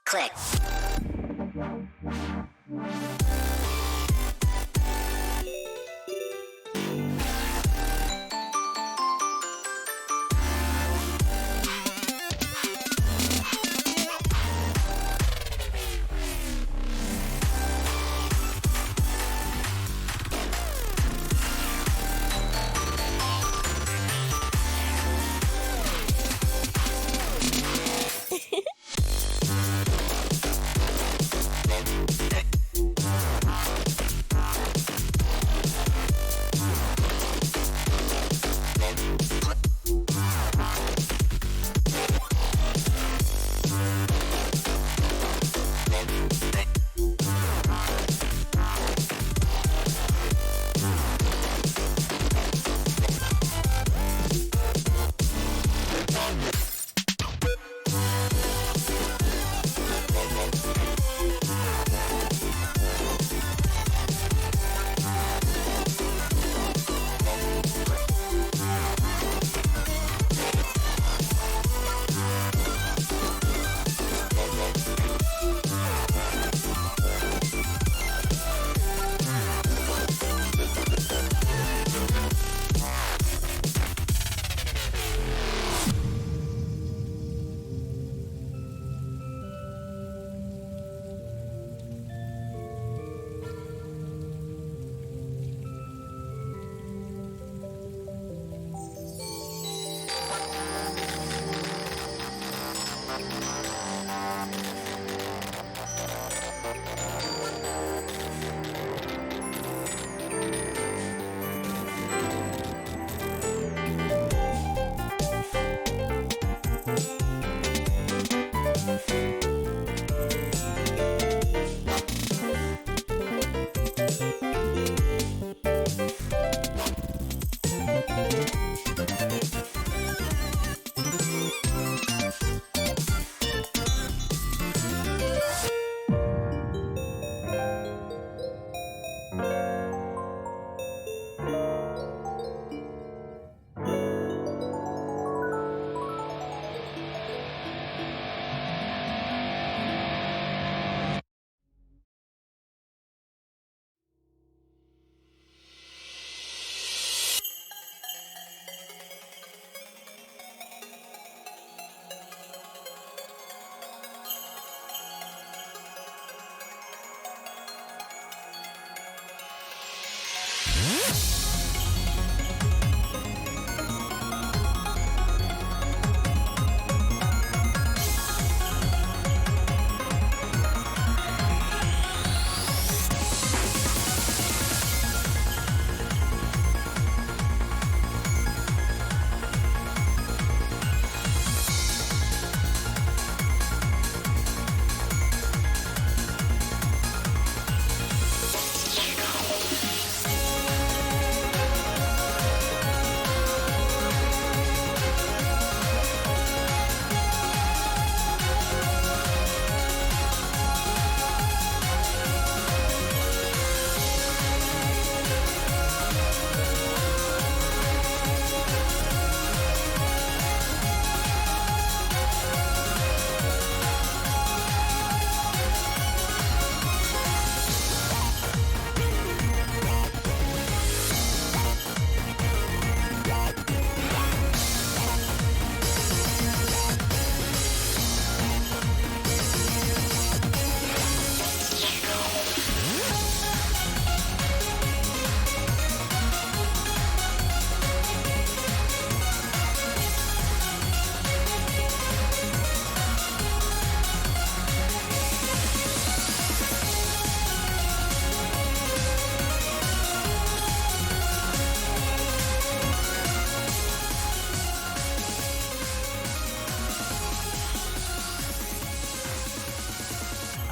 Click.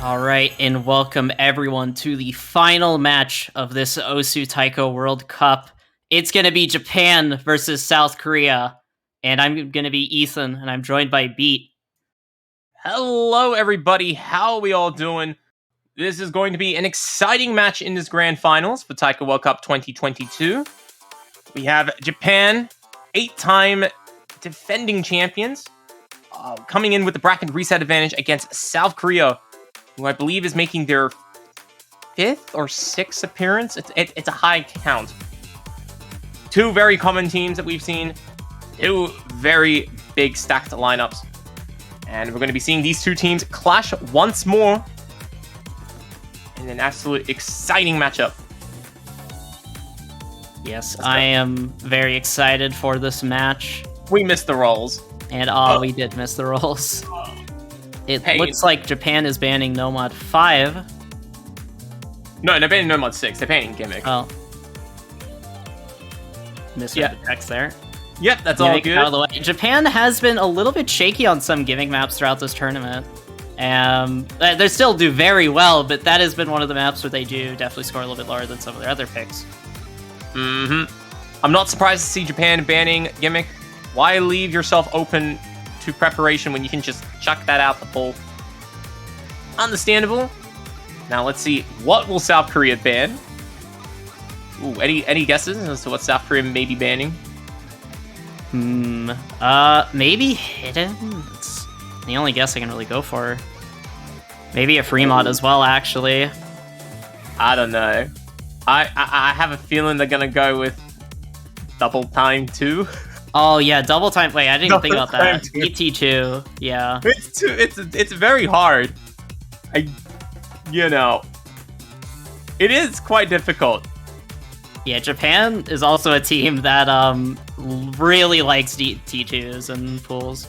All right, and welcome everyone to the final match of this Osu Taiko World Cup. It's going to be Japan versus South Korea, and I'm going to be Ethan, and I'm joined by Beat. Hello, everybody. How are we all doing? This is going to be an exciting match in this Grand Finals for Taiko World Cup 2022. We have Japan, 8-time defending champions, coming in with the bracket reset advantage against South Korea, who I believe is making their 5th or 6th appearance. It's a high count. Two very common teams that we've seen. Two very big stacked lineups. And we're going to be seeing these two teams clash once more in an absolute exciting matchup. Yes, I am very excited for this match. We missed the rolls. And we did miss the rolls. It looks like Japan is banning No Mod 5. No, they're banning No Mod 6. They're banning Gimmick. Oh. Misread the text there. Yep, that's all good. Out of the way. Japan has been a little bit shaky on some gimmick maps throughout this tournament. They still do very well, but that has been one of the maps where they do definitely score a little bit lower than some of their other picks. I'm not surprised to see Japan banning Gimmick. Why leave yourself open to preparation when you can just chuck that out the pool? Understandable. Now let's see, what will South Korea ban? Ooh, any guesses as to what South Korea may be banning? Maybe Hidden? It's the only guess I can really go for. Maybe a free mod as well, actually. I don't know. I have a feeling they're gonna go with Double Time 2. Oh yeah, Double Time. Wait, I didn't even think about that. ET2, yeah. It's very hard. It is quite difficult. Yeah, Japan is also a team that really likes T2s and pools.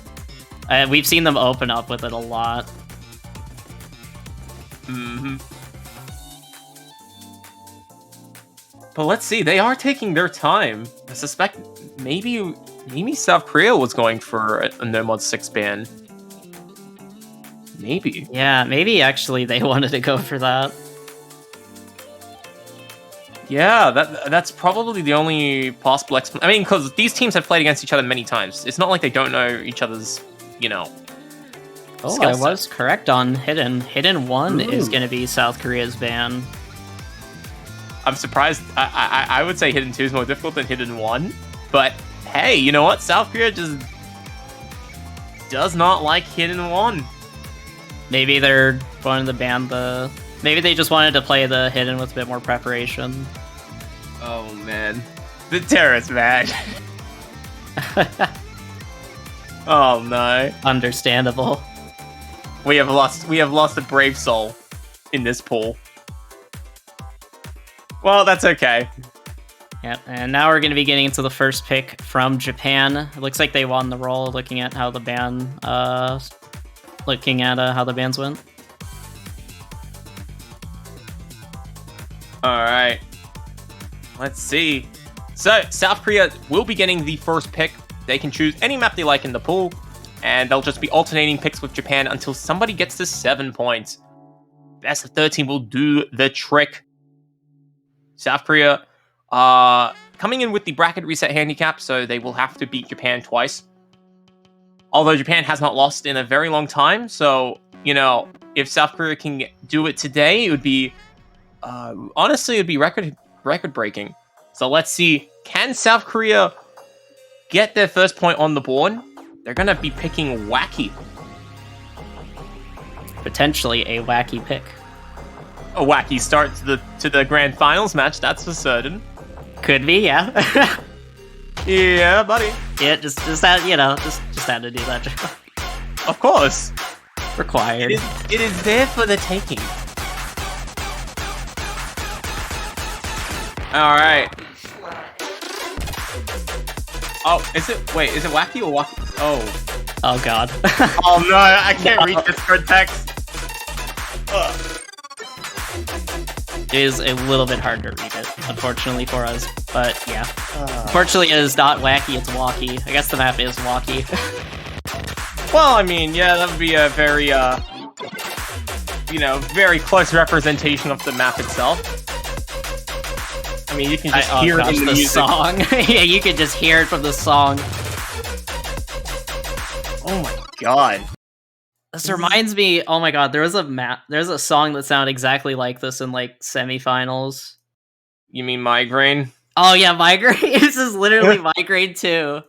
We've seen them open up with it a lot. But let's see, they are taking their time. I suspect maybe South Korea was going for a No Mod 6 ban. Maybe. Yeah, maybe actually they wanted to go for that. Yeah, that's probably the only possible explanation. I mean, because these teams have played against each other many times. It's not like they don't know each other's, Oh, I was correct on Hidden. Hidden 1 is going to be South Korea's ban. I'm surprised. I would say Hidden 2 is more difficult than Hidden 1. But, hey, you know what? South Korea just does not like Hidden 1. Maybe they're wanting to ban the... Maybe they just wanted to play the Hidden with a bit more preparation. Oh, man. The terrorist match. Oh, no. Understandable. We have lost a brave soul in this pool. Well, that's okay. Yep, and now we're going to be getting into the first pick from Japan. It looks like they won the roll, looking at how the ban, how the bans went. All right. Let's see. So, South Korea will be getting the first pick. They can choose any map they like in the pool, and they'll just be alternating picks with Japan until somebody gets to 7 points. Best of 13 will do the trick. South Korea coming in with the bracket reset handicap, so they will have to beat Japan twice. Although Japan has not lost in a very long time, so, if South Korea can do it today, it would be, honestly, it would be record-breaking. So let's see, can South Korea get their first point on the board? They're going to be picking Wacky. Potentially a wacky pick. A wacky start to the grand finals match, that's for certain. Could be, yeah. Yeah, buddy. Yeah, just had to do that. Of course. Required. It is there for the taking. All right. Oh, is it Wacky or Wacky? Oh god. Oh no, I can't read Discord text. Ugh. It is a little bit hard to read it, unfortunately for us. But yeah. Unfortunately, it is not Wacky, it's Walkie. I guess the map is Walkie. Well, I mean, yeah, that would be a very, very close representation of the map itself. I mean, you can just hear it in the music. Song. Yeah, you can just hear it from the song. Oh my god. This reminds me, oh my god, there's a song that sounded exactly like this in, semifinals. You mean Migraine? Oh yeah, Migraine. This is literally Migraine 2.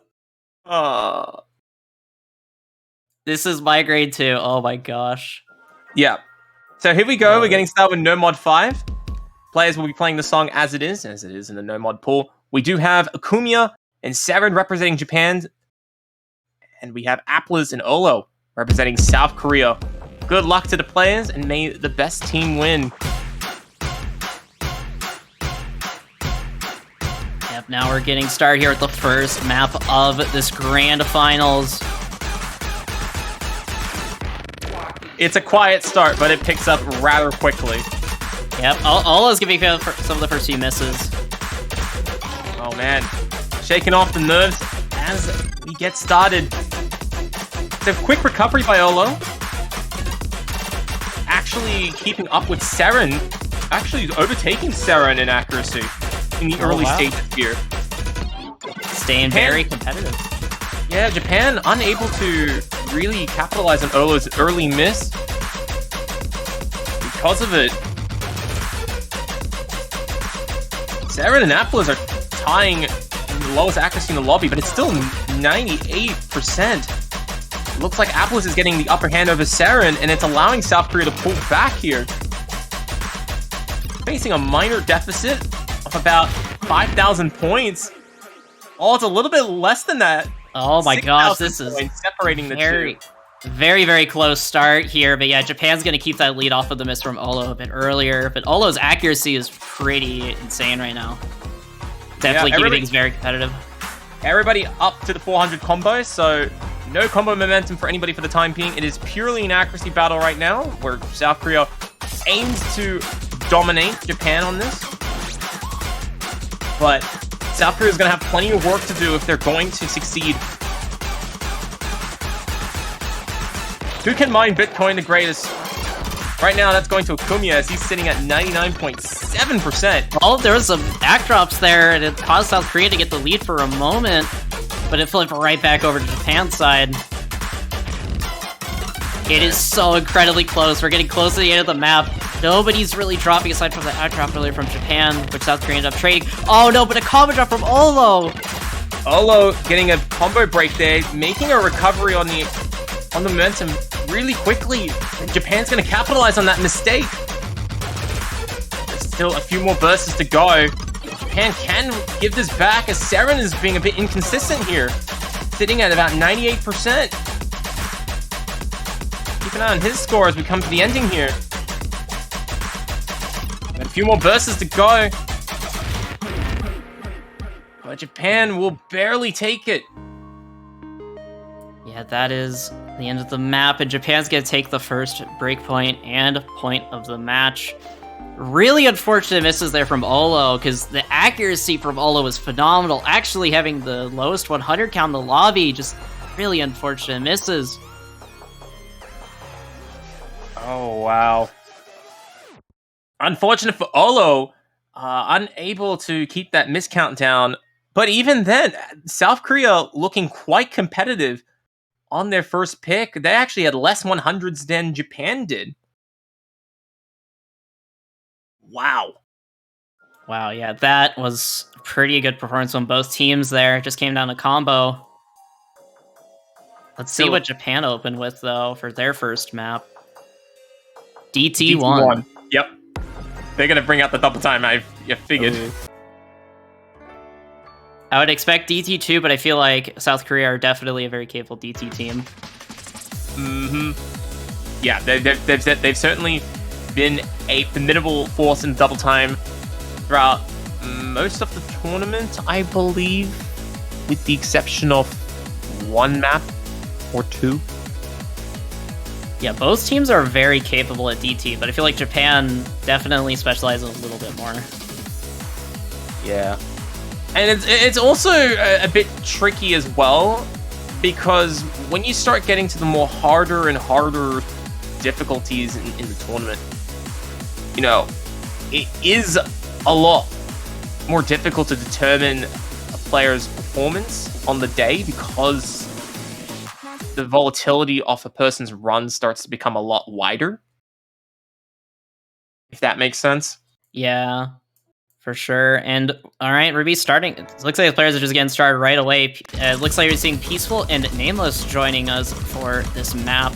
This is my grade 2. Oh my gosh. Yeah. So here we go. We're getting started with No Mod 5. Players will be playing the song as it is in the No Mod pool. We do have Akumiya and Saren representing Japan. And we have Apples and Olo representing South Korea. Good luck to the players, and may the best team win. Yep, now we're getting started here with the first map of this grand finals. It's a quiet start, but it picks up rather quickly. Yep, Olo's gonna be for some of the first few misses. Oh man, shaking off the nerves as we get started. It's a quick recovery by Olo. Actually keeping up with Saren. Actually overtaking Saren in accuracy in the early stages here. Staying very competitive. Yeah, Japan unable to really capitalize on Olo's early miss. Because of it, Saren and Apples are tying the lowest accuracy in the lobby, but it's still 98%. Looks like Apples is getting the upper hand over Saren, and it's allowing South Korea to pull back here. Facing a minor deficit of about 5,000 points. Oh, it's a little bit less than that. Oh my gosh, this is separating the two. Very, very close start here. But yeah, Japan's going to keep that lead off of the miss from Olo a bit earlier. But Olo's accuracy is pretty insane right now. Definitely keeping things very competitive. Everybody up to the 400 combo, so no combo momentum for anybody for the time being. It is purely an accuracy battle right now, where South Korea aims to dominate Japan on this. But South Korea is going to have plenty of work to do if they're going to succeed. Who can mine Bitcoin the greatest? Right now, that's going to Akumiya as he's sitting at 99.7%. Well, there was some backdrops there, and it caused South Korea to get the lead for a moment, but it flipped right back over to Japan's side. It is so incredibly close. We're getting close to the end of the map. Nobody's really dropping aside from the outdrop earlier from Japan, which South Korea ended up trading. Oh no, but a combo drop from Olo! Olo getting a combo break there, making a recovery on the momentum really quickly. And Japan's going to capitalize on that mistake. There's still a few more bursts to go. Japan can give this back as Saren is being a bit inconsistent here. Sitting at about 98%. Keep an eye on his score as we come to the ending here. Got a few more bursts to go. But Japan will barely take it. Yeah, that is the end of the map, and Japan's going to take the first breakpoint and point of the match. Really unfortunate misses there from Olo, because the accuracy from Olo was phenomenal. Actually having the lowest 100 count in the lobby, just really unfortunate misses. Oh, wow. Unfortunate for Olo, unable to keep that miscount down. But even then, South Korea looking quite competitive on their first pick. They actually had less 100s than Japan did. Wow. Wow, yeah, that was a pretty good performance on both teams there. It just came down to combo. Let's see what Japan opened with, though, for their first map. DT1. Yep. They're going to bring out the double time, I figured. Ooh. I would expect DT2, but I feel like South Korea are definitely a very capable DT team. Mm-hmm. Yeah, they've certainly been a formidable force in double time throughout most of the tournament, I believe, with the exception of one map or two. Yeah, both teams are very capable at DT, but I feel like Japan definitely specializes a little bit more. Yeah. And it's also a bit tricky as well, because when you start getting to the more harder and harder difficulties in the tournament, you know, it is a lot more difficult to determine a player's performance on the day, because the volatility of a person's run starts to become a lot wider. If that makes sense. Yeah, For sure. And all right, Ruby's starting. It looks like the players are just getting started right away. It looks like we're seeing Peaceful and Nameless joining us for this map.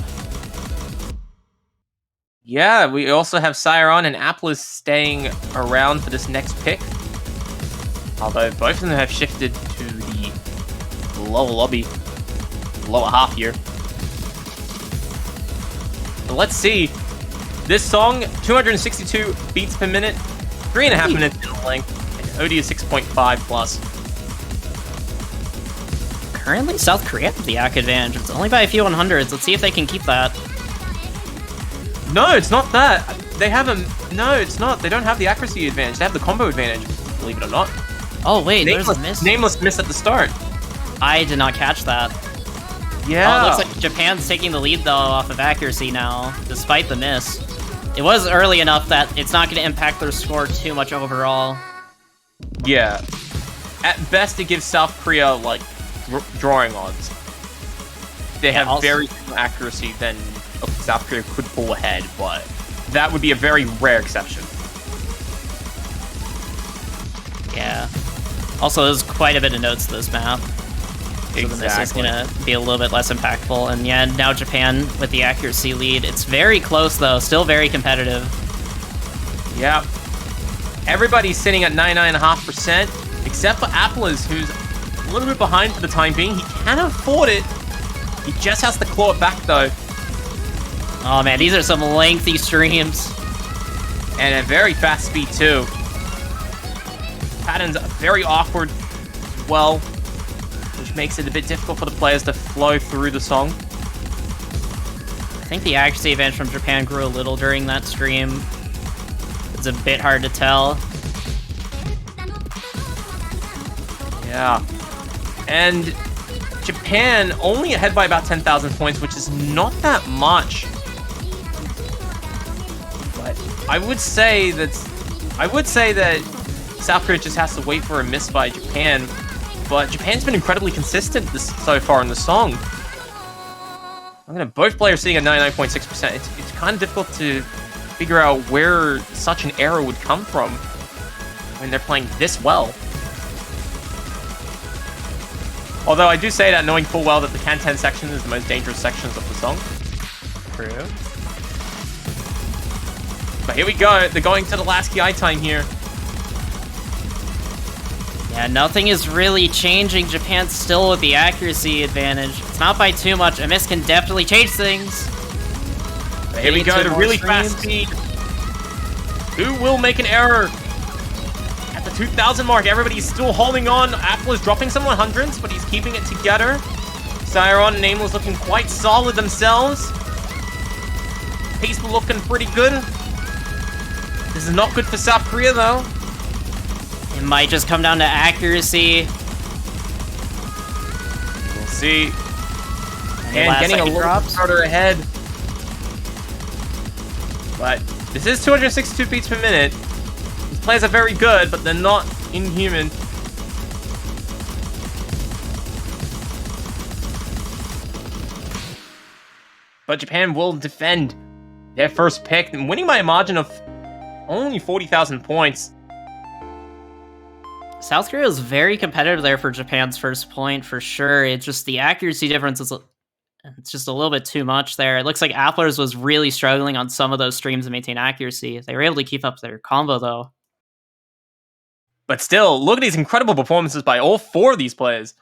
Yeah, we also have Siron and Apples staying around for this next pick. Although both of them have shifted to the lower lobby, lower half here. But let's see. This song, 262 beats per minute, 3.5 minutes in length, and OD is 6.5 plus. Currently, South Korea have the ACK advantage. It's only by a few 100s. Let's see if they can keep that. No, it's not that. They have a... No, it's not. They don't have the accuracy advantage. They have the combo advantage, believe it or not. Oh, wait, there's a miss. Nameless miss at the start. I did not catch that. Yeah. Oh, it looks like Japan's taking the lead, though, off of accuracy now, despite the miss. It was early enough that it's not going to impact their score too much overall. Yeah. At best, it gives South Korea, like, drawing odds. They have very little accuracy, then South Korea could pull ahead, but that would be a very rare exception. Yeah. Also, there's quite a bit of notes to this map. So the miss is going to be a little bit less impactful. And yeah, now Japan with the accuracy lead. It's very close, though. Still very competitive. Yeah. Everybody's sitting at 99.5%, except for Apples, who's a little bit behind for the time being. He can afford it. He just has to claw it back, though. Oh, man, these are some lengthy streams. And a very fast speed, too. Pattern's very awkward as well, which makes it a bit difficult for the players to flow through the song. I think the accuracy advantage from Japan grew a little during that stream. It's a bit hard to tell. Yeah. And Japan only ahead by about 10,000 points, which is not that much. But I would say that South Korea just has to wait for a miss by Japan. But Japan's been incredibly consistent so far in the song. Both players sitting at 99.6%. It's kind of difficult to figure out where such an error would come from when they're playing this well. Although I do say that knowing full well that the Kanten section is the most dangerous sections of the song. True. But here we go. They're going to the last KI time here. Yeah, nothing is really changing. Japan's still with the accuracy advantage. It's not by too much. A miss can definitely change things. But here we go, the really fast speed. Who will make an error? At the 2,000 mark, everybody's still holding on. Apple is dropping some 100s, but he's keeping it together. Siron and Nameless looking quite solid themselves. Peaceful looking pretty good. This is not good for South Korea, though. It might just come down to accuracy. We'll see. And getting a little bit further ahead. But this is 262 beats per minute. These players are very good, but they're not inhuman. But Japan will defend their first pick, and winning by a margin of only 40,000 points. South Korea is very competitive there for Japan's first point, for sure. It's just the accuracy difference is it's just a little bit too much there. It looks like Applers was really struggling on some of those streams to maintain accuracy. They were able to keep up their combo, though. But still, look at these incredible performances by all four of these players.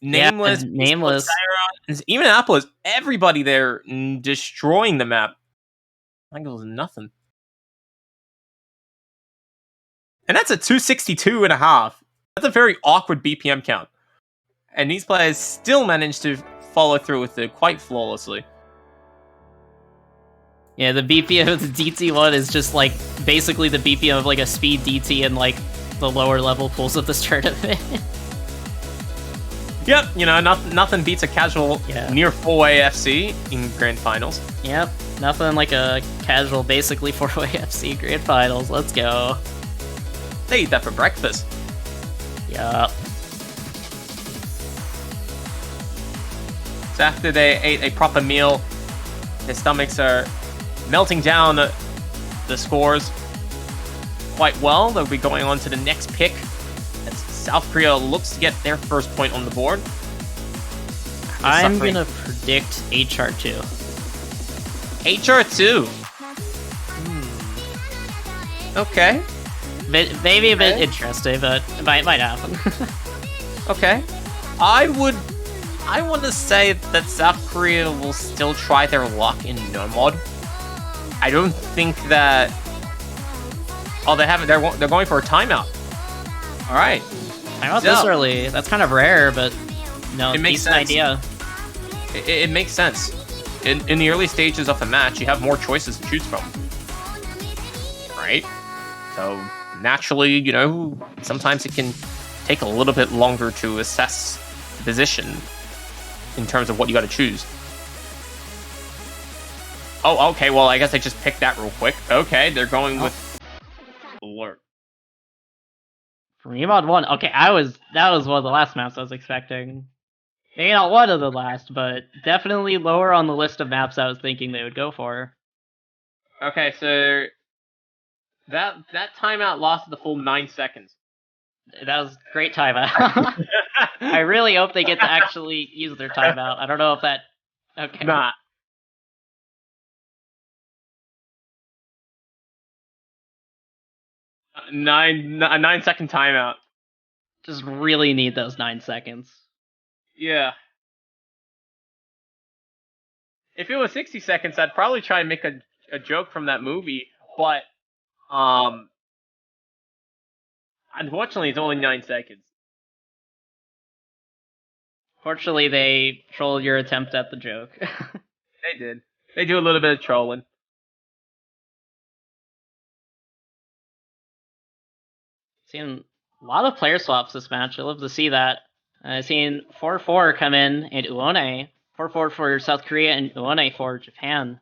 Nameless, Nameless. Siron, even Applers, everybody there destroying the map. I think it was nothing. And that's a 262.5. That's a very awkward BPM count. And these players still managed to follow through with it quite flawlessly. Yeah, the BPM of the DT1 is just like basically the BPM of like a speed DT in like the lower level pools of this tournament. Yep, you know, nothing beats a casual near 4-way FC in Grand Finals. Yep, nothing like a casual basically 4-way FC Grand Finals. Let's go. They eat that for breakfast. Yup. So after they ate a proper meal, their stomachs are melting down the scores. quite well. They'll be going on to the next pick as South Korea looks to get their first point on the board. I'm going to predict HR2. HR2? Okay. Maybe a bit interesting, but it might happen. Okay. I want to say that South Korea will still try their luck in no mod. I don't think that. Oh, they haven't. They're going for a timeout. All right. Timeout this early. That's kind of rare, but no, it makes decent sense. idea. It makes sense. In the early stages of a match, you have more choices to choose from. Right. So naturally, you know, sometimes it can take a little bit longer to assess the position in terms of what you got to choose. Oh, okay. Well, I guess I just picked that real quick. Okay, they're going with alert. For me, mod 1. Okay, that was one of the last maps I was expecting. Maybe not one of the last, but definitely lower on the list of maps I was thinking they would go for. Okay, so that timeout lasted the full 9 seconds. That was great timeout. I really hope they get to actually use their timeout. I don't know if that... Okay. Nah. A 9-second timeout. Just really need those 9 seconds. Yeah. If it was 60 seconds, I'd probably try and make a joke from that movie, but unfortunately, it's only 9 seconds. Fortunately, they trolled your attempt at the joke. They did. They do a little bit of trolling. Seen a lot of player swaps this match. I love to see that. I've seen 4-4 come in and Uone. 4-4 for South Korea and Uone for Japan.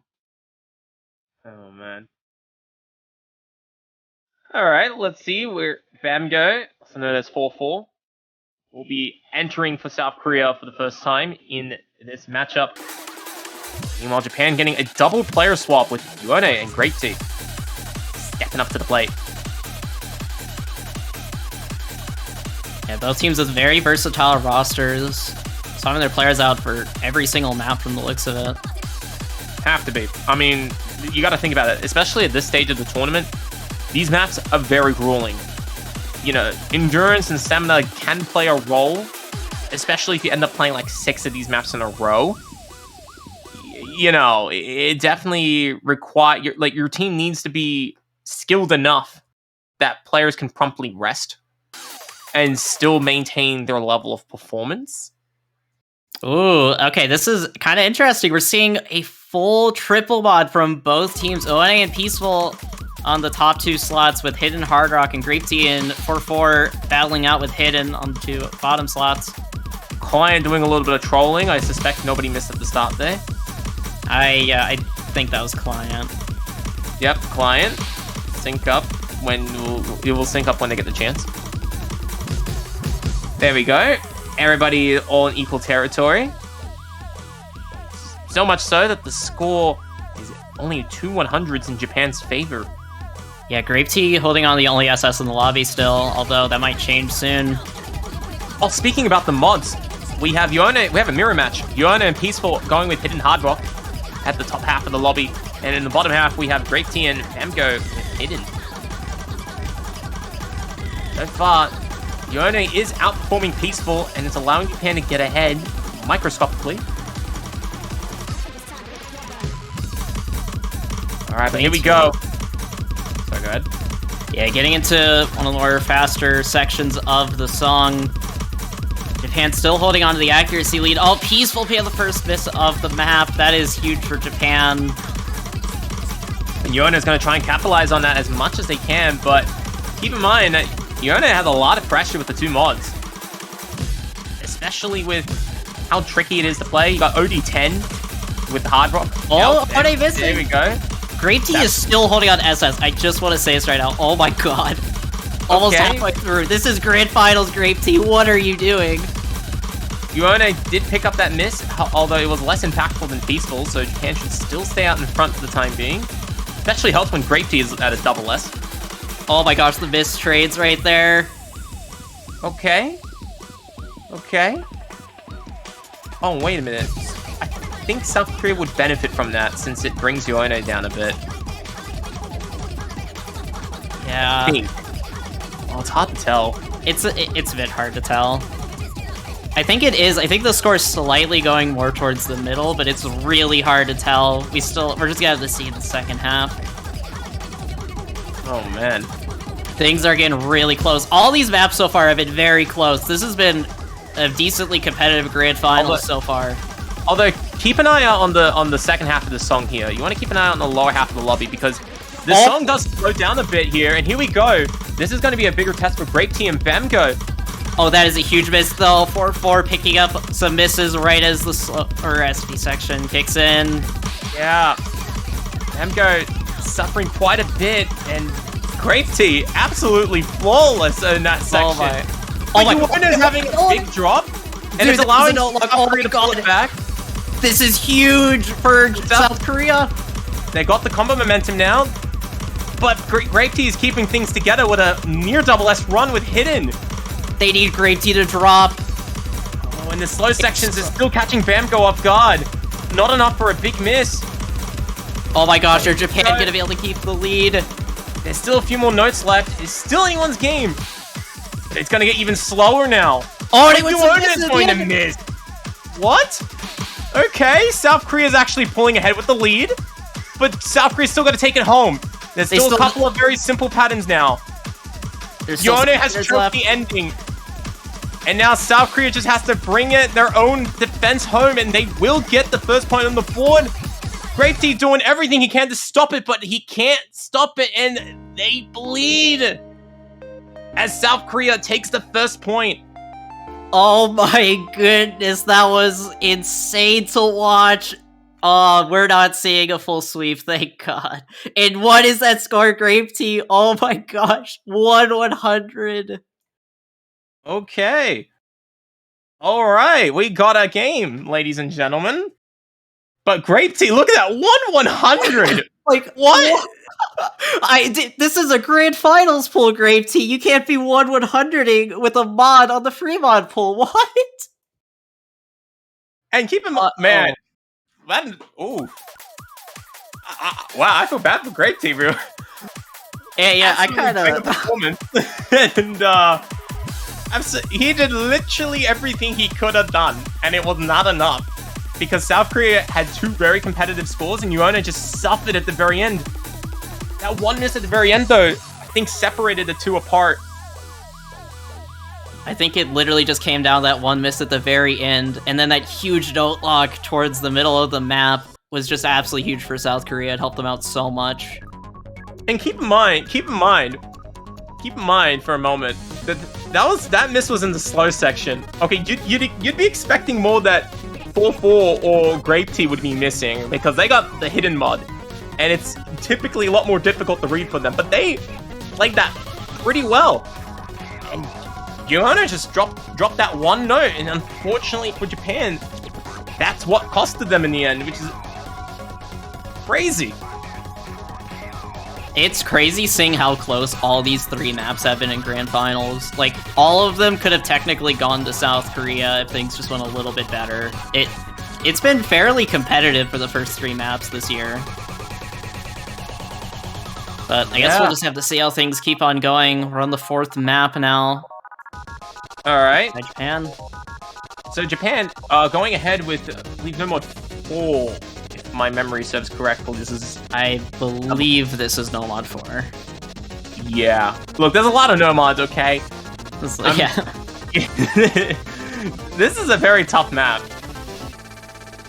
Oh, man. Alright, let's see where Bamgo, also known as 4-4, will be entering for South Korea for the first time in this matchup. Meanwhile, Japan getting a double player swap with Uone and Great T stepping up to the plate. Yeah, both teams with very versatile rosters. Swapping their players out for every single map from the looks of it. Have to be. I mean, you got to think about it. Especially at this stage of the tournament, these maps are very grueling. You know, endurance and stamina can play a role, especially if you end up playing like 6 of these maps in a row. You know, it definitely requires, like, your team needs to be skilled enough that players can promptly rest and still maintain their level of performance. Ooh, okay, this is kind of interesting. We're seeing a full triple mod from both teams. Uone and Peaceful on the top 2 slots with Hidden Hard Rock and Grape Tea and 4-4 battling out with Hidden on the 2 bottom slots. Client doing a little bit of trolling. I suspect nobody missed at the start there. I think that was Client. Yep, Client. Sync up when it will sync up when they get the chance. There we go. Everybody all in equal territory. So much so that the score is only 2 100s in Japan's favor. Yeah, Grape Tea holding on the only SS in the lobby still, although that might change soon. Oh, speaking about the mods, we have Uone, we have a mirror match. Uone and Peaceful going with Hidden Hard Rock at the top half of the lobby. And in the bottom half, we have Grape Tea and Famgo with Hidden. So far, Uone is outperforming Peaceful, and it's allowing Japan to get ahead microscopically. Alright, but here we go. So good. Yeah, getting into one of the more faster sections of the song. Japan still holding on to the accuracy lead. Oh, Peaceful pay the first miss of the map. That is huge for Japan. And Uone is going to try and capitalize on that as much as they can, but keep in mind that Uone has a lot of pressure with the 2 mods. Especially with how tricky it is to play. You got OD10 with the Hard Rock. Oh, are they missing? There we go. Grape Tea is still holding on SS. I just want to say this right now. Oh my god. Almost halfway through. This is Grand Finals, Grape Tea. What are you doing? Uone did pick up that miss, although it was less impactful than Peaceful, so Japan should still stay out in front for the time being. Especially helps when Grape Tea is at a double S. Oh my gosh, the missed trades right there. Okay. Okay. Oh, wait a minute. I think South Korea would benefit from that since it brings Yono down a bit. Yeah. Oh, it's hard to tell. It's a bit hard to tell. I think it is. I think the score's slightly going more towards the middle, but it's really hard to tell. We're just gonna have to see the second half. Oh, man. Things are getting really close. All these maps so far have been very close. This has been a decently competitive grand final so far. Although, keep an eye out on the second half of the song here. You want to keep an eye out on the lower half of the lobby because the song does slow down a bit here. And here we go. This is going to be a bigger test for Grape Tea and Bemgo. Oh, that is a huge miss though. 4-4 picking up some misses right as the SP section kicks in. Yeah. Bemgo suffering quite a bit, and Grape Tea absolutely flawless in that section. Oh my god. Yono's having a big drop, and it's allowing South Korea to pull it back. This is huge for South Korea. They got the combo momentum now, but Grape Tea is keeping things together with a near double S run with Hidden. They need Grape Tea to drop. Oh, and the slow sections is still catching Bamgo off guard. Not enough for a big miss. Oh my gosh, are Japan gonna be able to keep the lead? There's still a few more notes left. It's still anyone's game. It's gonna get even slower now. Oh, and it's going to miss. What? Okay, South Korea's actually pulling ahead with the lead, but South Korea's still got to take it home. There's still a couple of very simple patterns now. Yono has choked the ending. And now South Korea just has to bring their own defense home, and they will get the first point on the board. Grape Tea doing everything he can to stop it, but he can't stop it, and they bleed. As South Korea takes the first point. Oh my goodness, that was insane to watch. Oh, we're not seeing a full sweep, thank God. And what is that score, Grape Tea? Oh my gosh, 1-100. Okay. All right, we got a game, ladies and gentlemen. But Grape Tea, look at that, 1-100. Like, what? This is a grand finals pool, Grape Tea. You can't be 1-100ing with a mod on the free mod pool. What? And keep in mind, man. Wow, I feel bad for Grape Tea, bro. Yeah, I kind of performance. And he did literally everything he could have done, and it was not enough because South Korea had two very competitive scores, and Yono just suffered at the very end. That one miss at the very end, though, I think separated the two apart. I think it literally just came down to that one miss at the very end, and then that huge note lock towards the middle of the map was just absolutely huge for South Korea. It helped them out so much. And keep in mind for a moment that miss was in the slow section. Okay, you'd be expecting more that 4-4 or Grape Tea would be missing because they got the hidden mod, and it's typically a lot more difficult to read for them. But they played that pretty well. And Yono just dropped that one note, and unfortunately for Japan, that's what costed them in the end, which is crazy. It's crazy seeing how close all these three maps have been in grand finals. Like, all of them could have technically gone to South Korea if things just went a little bit better. It's been fairly competitive for the first three maps this year. But I guess we'll just have to see how things keep on going. We're on the fourth map now. Alright. By Japan. So Japan, going ahead with, I believe, no mod 4, if my memory serves correctly. I believe this is no mod 4. Yeah. Look, there's a lot of no mods, okay? Yeah. This is a very tough map.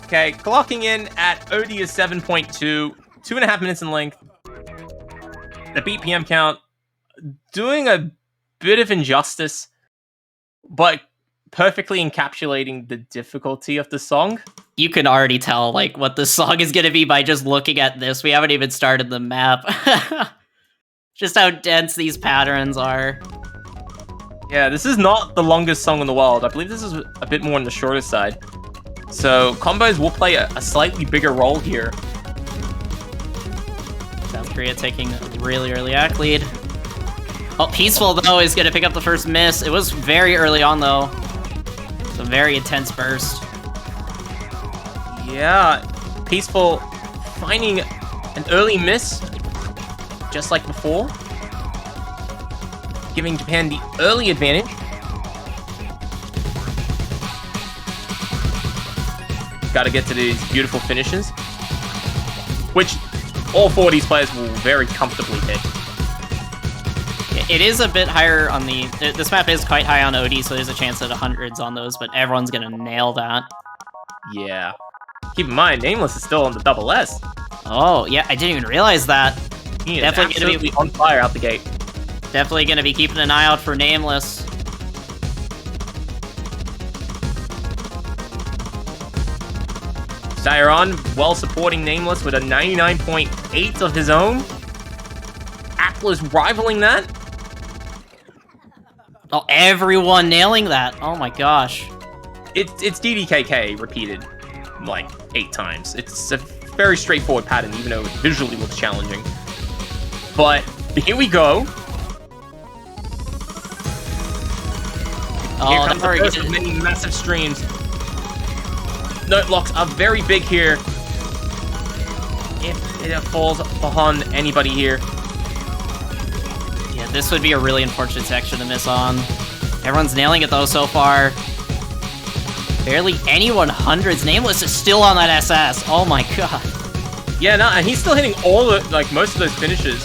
Okay, clocking in at OD is 7.2, 2.5 minutes in length. The BPM count, doing a bit of injustice, but perfectly encapsulating the difficulty of the song. You can already tell, like, what the song is gonna be by just looking at this. We haven't even started the map. Just how dense these patterns are. Yeah, this is not the longest song in the world. I believe this is a bit more on the shorter side. So combos will play a slightly bigger role here. South Korea taking a really early act lead. Oh, Peaceful, though, is going to pick up the first miss. It was very early on, though. It's a very intense burst. Yeah, Peaceful finding an early miss, just like before. Giving Japan the early advantage. Gotta get to these beautiful finishes, which all 4 of these players will very comfortably hit. It is a bit higher on the... This map is quite high on OD, so there's a chance at 100s on those, but everyone's gonna nail that. Yeah. Keep in mind, Nameless is still on the double S. Oh, yeah, I didn't even realize that. He is Definitely gonna absolutely on fire out the gate. Definitely gonna be keeping an eye out for Nameless. Styron, well supporting Nameless with a 99.8 of his own. Atlas rivaling that. Oh, everyone nailing that. Oh my gosh. It's DDKK repeated like 8 times. It's a very straightforward pattern, even though it visually looks challenging. But here we go. Here comes the first of many massive streams. Note blocks are very big here. If it falls behind anybody here. Yeah, this would be a really unfortunate section to miss on. Everyone's nailing it though so far. Barely anyone hundreds. Nameless is still on that SS. Oh my god. Yeah, no, and he's still hitting all the, like, most of those finishes.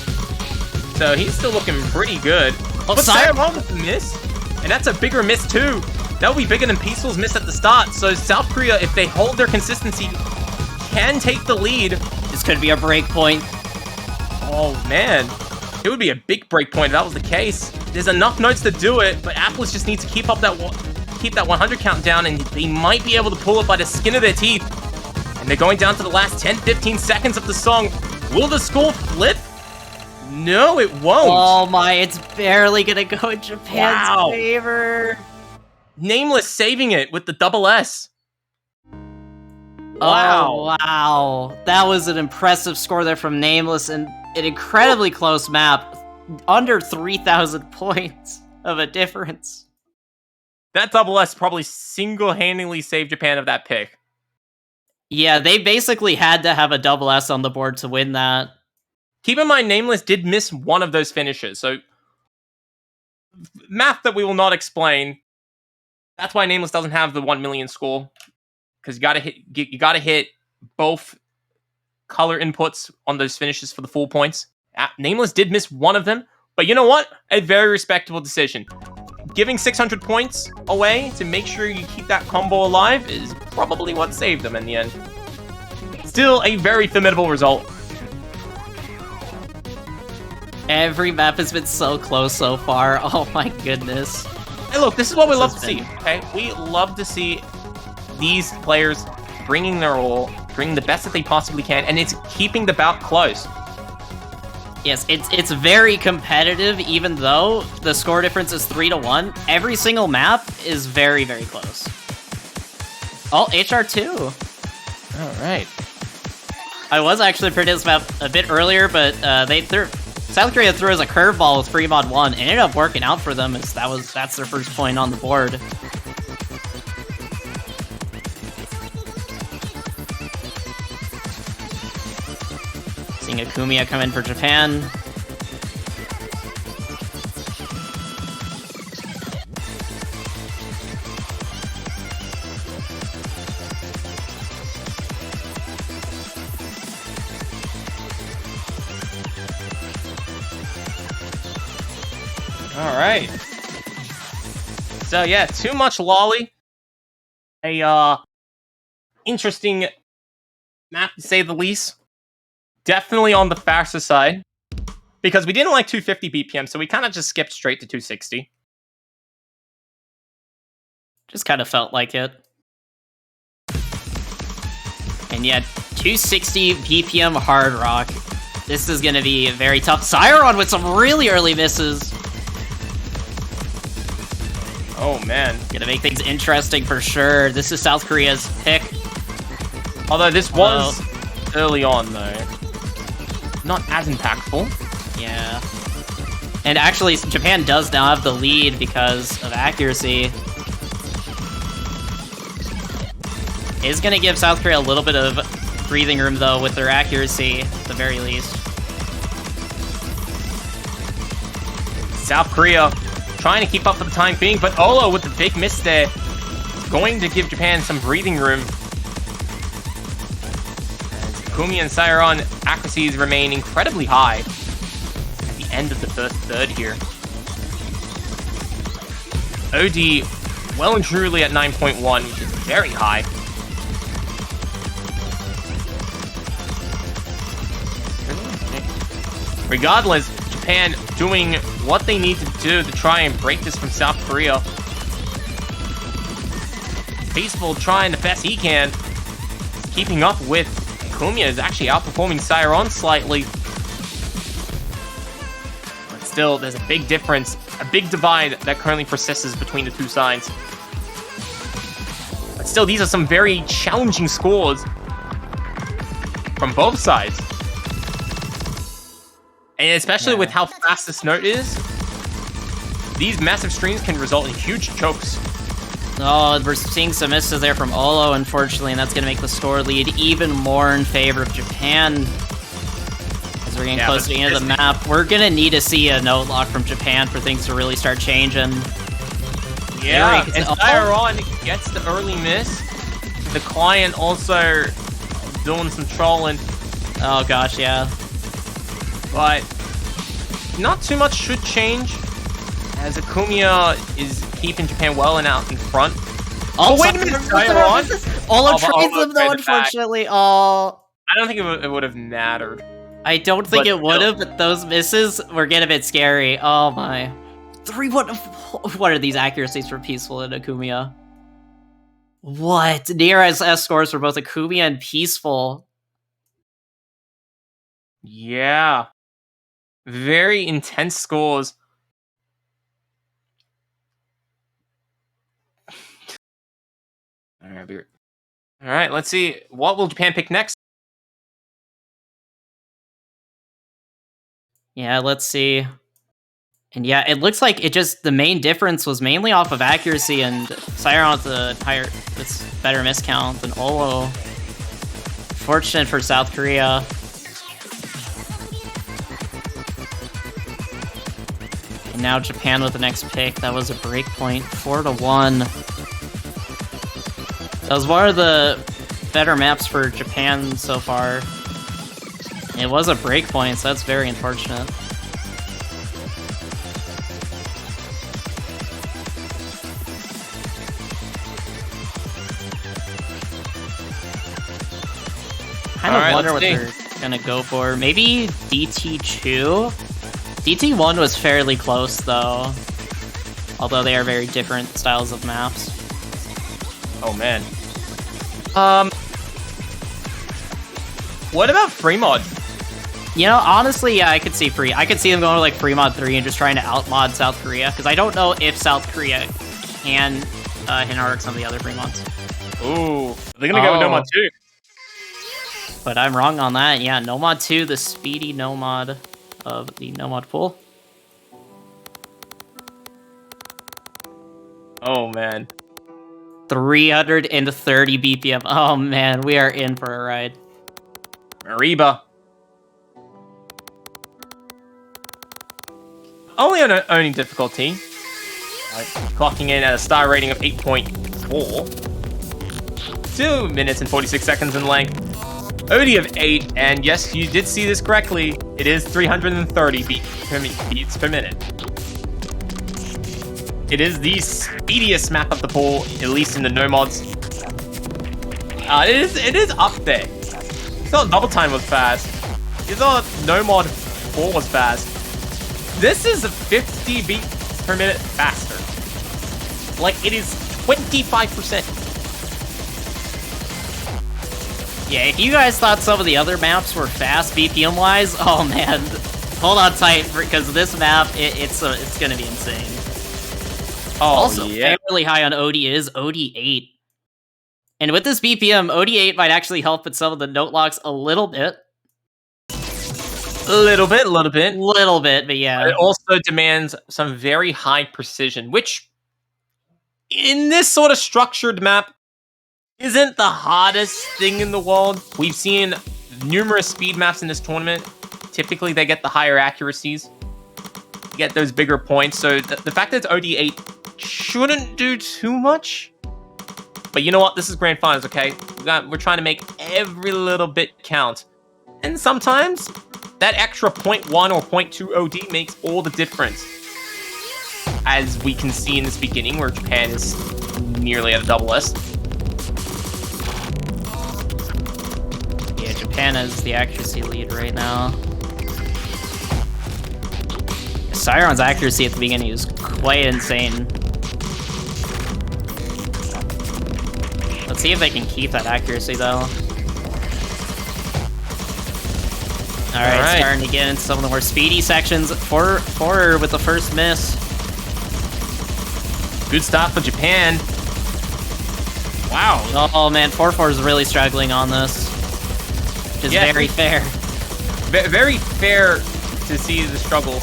So he's still looking pretty good. Oh, but Styron with the miss, and that's a bigger miss too. That would be bigger than Peaceful's miss at the start. So South Korea, if they hold their consistency, can take the lead. This could be a break point. Oh man, it would be a big break point if that was the case. There's enough notes to do it, but Atlas just needs to keep up that 100 count down, and they might be able to pull it by the skin of their teeth. And they're going down to the last 10-15 seconds of the song. Will the score flip? No, it won't. Oh my, it's barely gonna go in Japan's favor. Nameless saving it with the double S. Wow. Oh, wow. That was an impressive score there from Nameless, and an incredibly close map. Under 3,000 points of a difference. That double S probably single-handedly saved Japan of that pick. Yeah, they basically had to have a double S on the board to win that. Keep in mind, Nameless did miss one of those finishes, so math that we will not explain. That's why Nameless doesn't have the 1 million score, because you gotta hit both color inputs on those finishes for the full points. Nameless did miss one of them, but you know what? A very respectable decision. Giving 600 points away to make sure you keep that combo alive is probably what saved them in the end. Still a very formidable result. Every map has been so close so far. Oh my goodness. Hey, look, this is what we love to see, okay? We love to see these players bringing their all, bringing the best that they possibly can, and it's keeping the bout close. Yes, it's very competitive, even though the score difference is 3-1. Every single map is very, very close. Oh, HR2. All right. I was actually predicting this map a bit earlier, but South Korea throws a curveball with free mod 1, and it ended up working out for them, as that's their first point on the board. Seeing Akumiya come in for Japan. All right. So yeah, too much lolly. A interesting map to say the least. Definitely on the faster side, because we didn't like 250 BPM, so we kind of just skipped straight to 260. Just kind of felt like it. And yeah, 260 BPM hard rock. This is going to be very tough. Siron with some really early misses. Oh man. Gonna make things interesting for sure. This is South Korea's pick. Although this was early on, though. Not as impactful. Yeah. And actually, Japan does now have the lead because of accuracy. Is going to give South Korea a little bit of breathing room, though, with their accuracy, at the very least. South Korea trying to keep up for the time being, but Olo with the big miss there. Going to give Japan some breathing room. And Kumi and Sairon accuracies remain incredibly high at the end of the first third here. OD well and truly at 9.1, which is very high. Regardless, Japan doing what they need to do to try and break this from South Korea. Baseball trying the best he can. Keeping up with Kumiya is actually outperforming Sairon slightly. But still, there's a big difference, a big divide that currently persists between the two sides. But still, these are some very challenging scores from both sides. And especially with how fast this note is, these massive streams can result in huge chokes. Oh, we're seeing some misses there from Olo, unfortunately, and that's going to make the score lead even more in favor of Japan. As we're getting close to the end of the map, we're going to need to see a note lock from Japan for things to really start changing. Yeah, and Sairon gets the early miss. The client also doing some trolling. Oh gosh, yeah. But not too much should change, as Akumiya is keeping Japan well and out in front. Oh, wait a minute! Sairon? Olo trades them, though, unfortunately. Oh. I don't think it would have mattered. I don't think it would have, but those misses were getting a bit scary. Oh my. What are these accuracies for Peaceful and Akumiya? What? Near S scores for both Akumiya and Peaceful. Yeah. Very intense scores. Alright, let's see. What will Japan pick next? Yeah, let's see. And yeah, it looks like the main difference was mainly off of accuracy, and Sairon with better miscount than Olo. Fortunate for South Korea. And now Japan with the next pick. That was a break point, 4-1. That was one of the better maps for Japan so far. It was a break point, so that's very unfortunate. I wonder what they're gonna go for. Maybe DT2? DT1 was fairly close, though. Although they are very different styles of maps. Oh, man. What about free mod? You know, honestly, yeah, I could see them going with like free mod 3 and just trying to outmod South Korea, because I don't know if South Korea can hit some of the other free mods. Ooh, they're gonna go with no mod 2. But I'm wrong on that. Yeah, no mod 2, the speedy no mod of the no mod pool. Oh man. 330 BPM. Oh man, we are in for a ride. Mariba. Only on owning difficulty. Clocking in at a star rating of 8.4. 2 minutes and 46 seconds in length. OD of 8, and yes, you did see this correctly. It is 330 beats per minute. It is the speediest map of the pool, at least in the no mods. It is up there. It's not double time was fast. It's not no mod 4 was fast. This is 50 beats per minute faster. Like, it is 25%. Yeah, if you guys thought some of the other maps were fast BPM-wise, oh man, hold on tight, because this map, it's gonna be insane. Oh, also, yeah. fairly high on OD is OD8. And with this BPM, OD8 might actually help with some of the note locks a little bit. A little bit, a little bit. Little bit, but yeah. It also demands some very high precision, which in this sort of structured map isn't the hardest thing in the world. We've seen numerous speed maps in this tournament. Typically, they get the higher accuracies, get those bigger points. So the fact that it's OD8 shouldn't do too much. But you know what? This is Grand Finals, okay? We're trying to make every little bit count. And sometimes that extra 0.1 or 0.2 OD makes all the difference. As we can see in this beginning, where Japan is nearly at a double S. Yeah, Japan has the accuracy lead right now. Siron's accuracy at the beginning is quite insane. Let's see if they can keep that accuracy, though. Alright, starting to get into some of the more speedy sections. Four with the first miss. Good stop for Japan. Wow. Oh man, 4-4 is really struggling on this. Which is very fair. Very fair to see the struggle.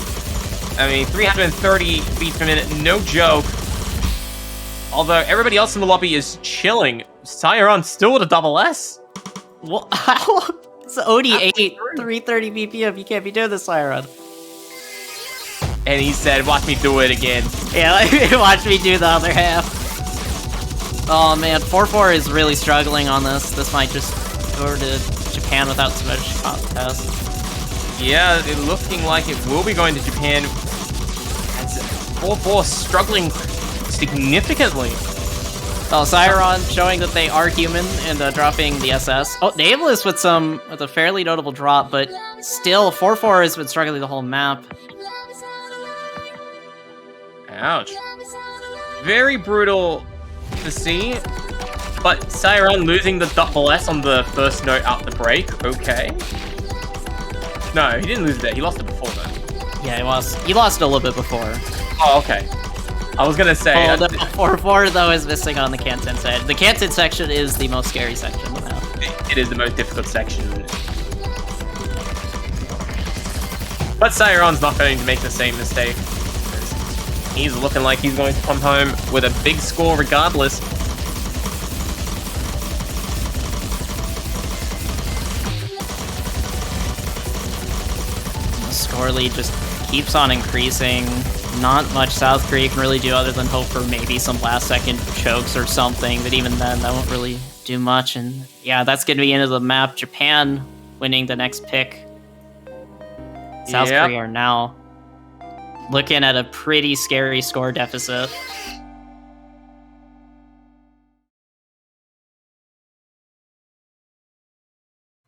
I mean, 330 beats per minute, no joke. Although everybody else in the lobby is chilling, Siron still with a double S. What? How? It's OD8, 330 BPM. You can't be doing this, Siron. And he said, watch me do it again. Yeah, watch me do the other half. Oh man, 4-4 is really struggling on this. This might just go to Japan without too much contest. Yeah, it's looking like it will be going to Japan. As 4-4 struggling significantly. Oh, Siron showing that they are human and dropping the SS. Oh, Nameless with a fairly notable drop, but still 4-4 has been struggling the whole map. Ouch. Very brutal to see. But Siron losing the double S on the first note out the break. Okay. No, he didn't lose it there. He lost it before though. Yeah, he lost it a little bit before. Oh, okay. I was gonna say. Oh, the 4-4 though is missing on the Canton side. The Canton section is the most scary section of the map. It is the most difficult section. But Siron's not going to make the same mistake. He's looking like he's going to come home with a big score regardless. The score lead just keeps on increasing. Not much South Korea can really do other than hope for maybe some last second chokes or something, but even then that won't really do much. And yeah, that's going to be the end of the map. Japan winning the next pick. South Korea are now looking at a pretty scary score deficit.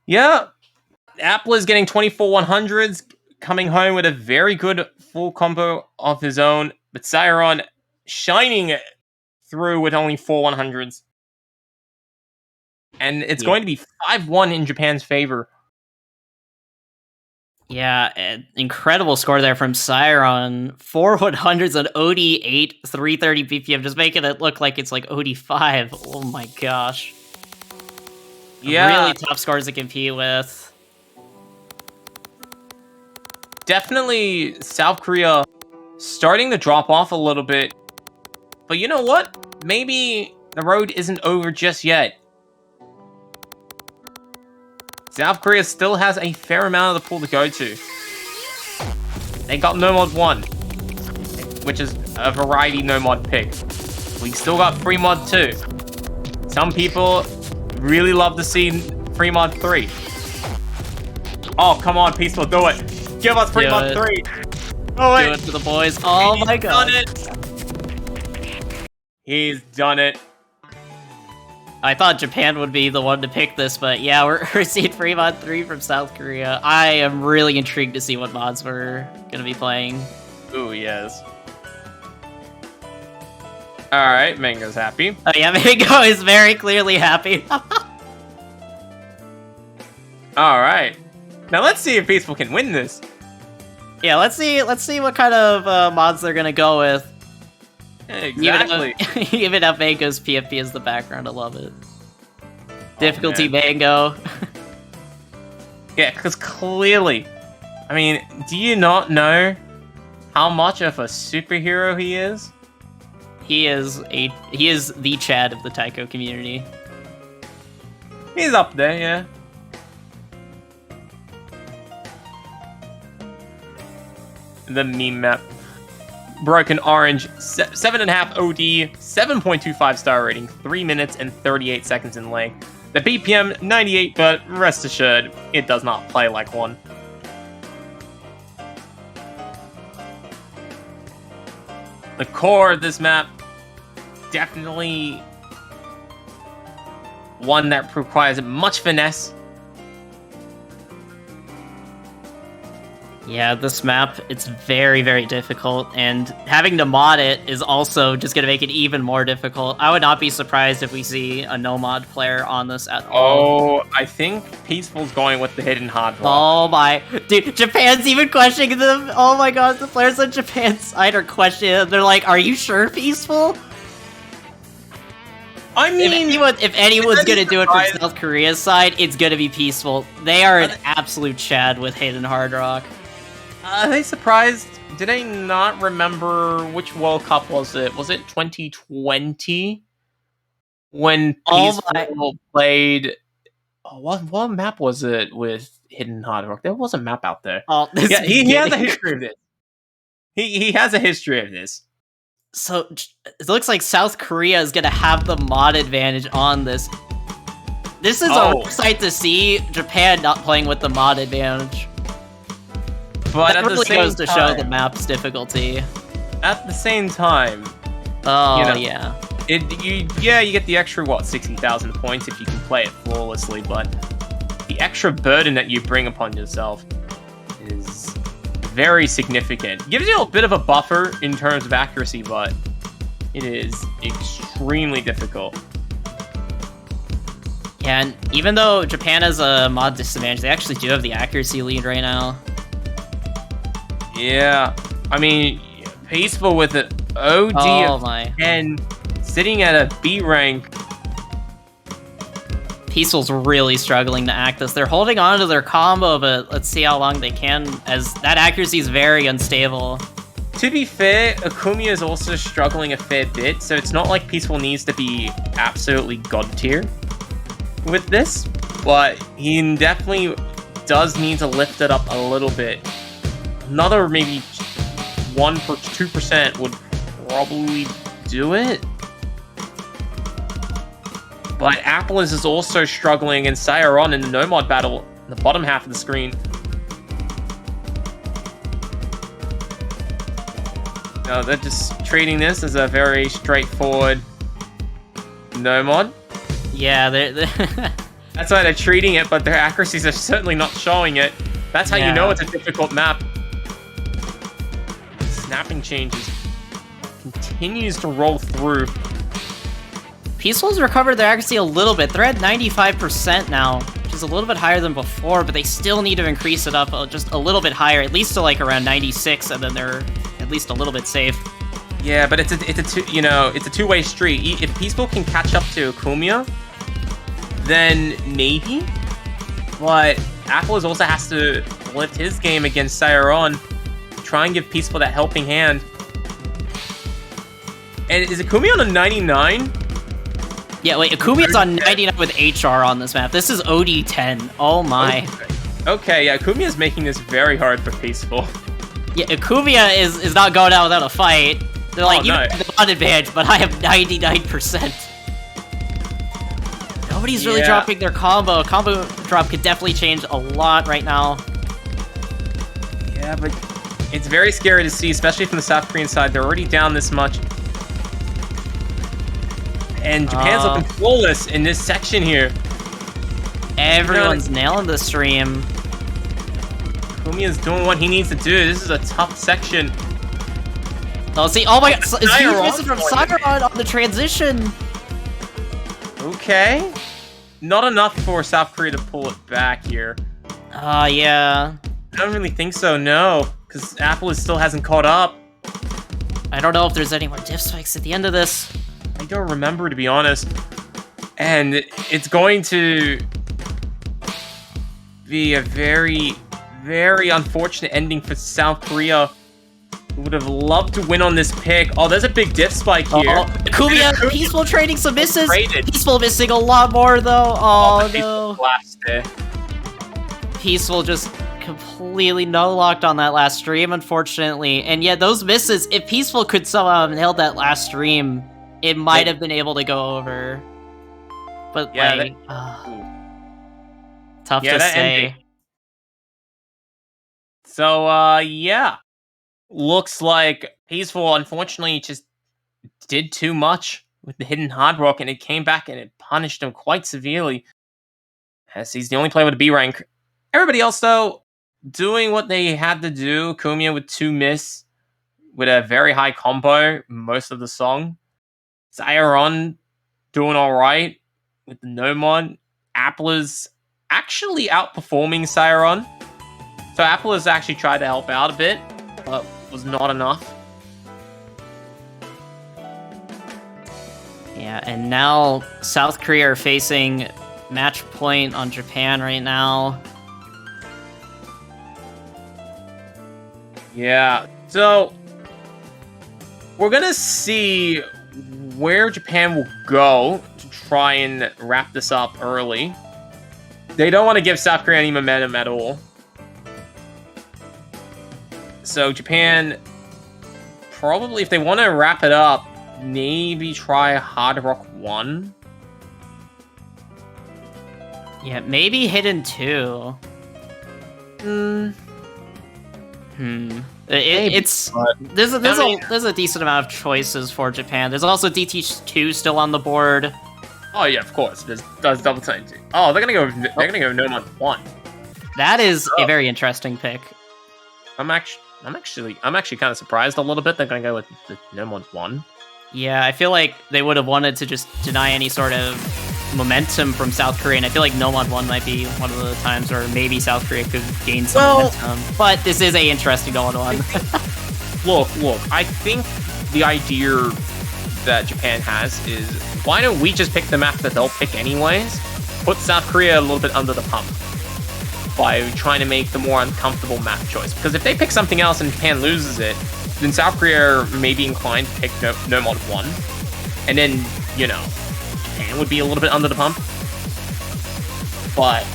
Yeah, Apple is getting 24 100s, coming home with a very good full combo of his own, but Siron shining through with only 4 100s. And it's going to be 5-1 in Japan's favor. Yeah, incredible score there from Siron. 4 100s on OD8, 330 BPM, just making it look like it's like OD5. Oh my gosh. Yeah. Really tough scores to compete with. Definitely South Korea starting to drop off a little bit. But you know what? Maybe the road isn't over just yet. South Korea still has a fair amount of the pool to go to. They got no mod 1, which is a variety no mod pick. We still got free mod 2. Some people really love to see free mod 3. Oh, come on, Peaceful, do it. Give us free mod 3. Do it for the boys. Oh my god. He's done it. He's done it. I thought Japan would be the one to pick this, but yeah, we're seeing free mod 3 from South Korea. I am really intrigued to see what mods we're gonna be playing. Ooh, yes. Alright, Mango's happy. Oh yeah, Mango is very clearly happy. Alright. Now let's see if Peaceful can win this. Yeah, let's see what kind of mods they're gonna go with. Exactly. Even if Mango's PFP is the background, I love it. Difficulty Mango. Yeah, because clearly, I mean, do you not know how much of a superhero he is? He is the Chad of the Taiko community. He's up there, yeah. The meme map. Broken Orange, 7.5 OD, 7.25 star rating, 3 minutes and 38 seconds in length. The BPM, 98, but rest assured, it does not play like one. The core of this map, definitely one that requires much finesse. Yeah, this map, it's very, very difficult, and having to mod it is also just going to make it even more difficult. I would not be surprised if we see a no-mod player on this at all. Oh, I think Peaceful's going with the hidden hard rock. Oh my... Dude, Japan's even questioning them! Oh my god, the players on Japan's side are questioning them. They're like, are you sure, Peaceful? I mean... If anyone's going to do it from South Korea's side, it's going to be Peaceful. They are an absolute Chad with hidden hard rock. Are they surprised? Did I not remember which World Cup was it? Was it 2020? When Peaceful played... Oh, what map was it with Hidden Hard Rock? There was a map out there. Oh, yeah, he has a history of this. He has a history of this. So, it looks like South Korea is going to have the mod advantage on this. This is a rough sight to see, Japan not playing with the mod advantage. But that at really the same goes to time, show the map's difficulty. At the same time, oh you know, yeah, you get the extra 60,000 points if you can play it flawlessly, but the extra burden that you bring upon yourself is very significant. Gives you a bit of a buffer in terms of accuracy, but it is extremely difficult. Yeah, and even though Japan has a mod disadvantage, they actually do have the accuracy lead right now. Yeah, I mean, Peaceful with an OD of 10, sitting at a B rank. Peaceful's really struggling to act this. They're holding on to their combo, but let's see how long they can, as that accuracy is very unstable. To be fair, Akumiya is also struggling a fair bit, so it's not like Peaceful needs to be absolutely god tier with this, but he definitely does need to lift it up a little bit. Another maybe 1% or 2% would probably do it. But Apples is also struggling, and Sairon in the no-mod battle in the bottom half of the screen. No, they're just treating this as a very straightforward no-mod. Yeah, they're that's why they're treating it, but their accuracies are certainly not showing it. That's how you know it's a difficult map. Snapping changes continues to roll through. Peaceful's recovered their accuracy a little bit. They're at 95% now, which is a little bit higher than before, but they still need to increase it up just a little bit higher, at least to like around 96, and then they're at least a little bit safe. Yeah, but it's a two-way street. If Peaceful can catch up to Akumiya, then maybe. But Apples also has to lift his game against Sairon, try and give Peaceful that helping hand. And is Akumiya on a 99? Yeah, wait, Akumiya's on 99 with HR on this map. This is OD 10. Oh my. Okay, yeah, Akumiya's making this very hard for Peaceful. Yeah, Akumiya is not going out without a fight. They're like, you have the mod advantage, but I have 99%. Nobody's really dropping their combo. A combo drop could definitely change a lot right now. Yeah, but it's very scary to see, especially from the South Korean side. They're already down this much. And Japan's looking flawless in this section here. Everyone's nailing the stream. Akumiya's doing what he needs to do. This is a tough section. Oh, see, oh my god, it's huge missing from Sairon on the transition. Okay. Not enough for South Korea to pull it back here. Yeah. I don't really think so, no. Because Apple still hasn't caught up. I don't know if there's any more diff spikes at the end of this. I don't remember, to be honest. And it's going to be a very, very unfortunate ending for South Korea. Would have loved to win on this pick. Oh, there's a big diff spike here. Kumiya, Peaceful trading some misses. Traded. Peaceful missing a lot more though. Oh no. Blast there. Peaceful just completely no-locked on that last stream, unfortunately. And yet those misses, if Peaceful could somehow have nailed that last stream, it might have been able to go over. But yeah, like, tough to say. Ending. So, yeah. Looks like Peaceful, unfortunately, just did too much with the hidden hard rock, and it came back and it punished him quite severely. As he's the only player with a B rank. Everybody else, though, doing what they had to do. Kumiya with 2 miss, with a very high combo most of the song. Zyron doing alright with the no mod. Appler's actually outperforming Zyron. So Appler's actually tried to help out a bit, but was not enough. Yeah, and now South Korea are facing match point on Japan right now. Yeah, so we're gonna see where Japan will go to try and wrap this up early. They don't want to give South Korea any momentum at all. So Japan, probably if they want to wrap it up, maybe try Hard Rock 1. Yeah, maybe Hidden 2. There's a decent amount of choices for Japan. There's also DT2 still on the board. Oh yeah, of course. There's double time too. Oh, they're gonna go no mod 1. That is a very interesting pick. I'm actually kind of surprised a little bit they're gonna go with the no mod 1. Yeah, I feel like they would have wanted to just deny any sort of momentum from South Korea, and I feel like no mod 1 might be one of the times where maybe South Korea could gain some momentum. But this is a interesting no mod 1. Look, I think the idea that Japan has is, why don't we just pick the map that they'll pick anyways? Put South Korea a little bit under the pump by trying to make the more uncomfortable map choice. Because if they pick something else and Japan loses it, then South Korea may be inclined to pick no mod 1. And then, Japan would be a little bit under the pump. But,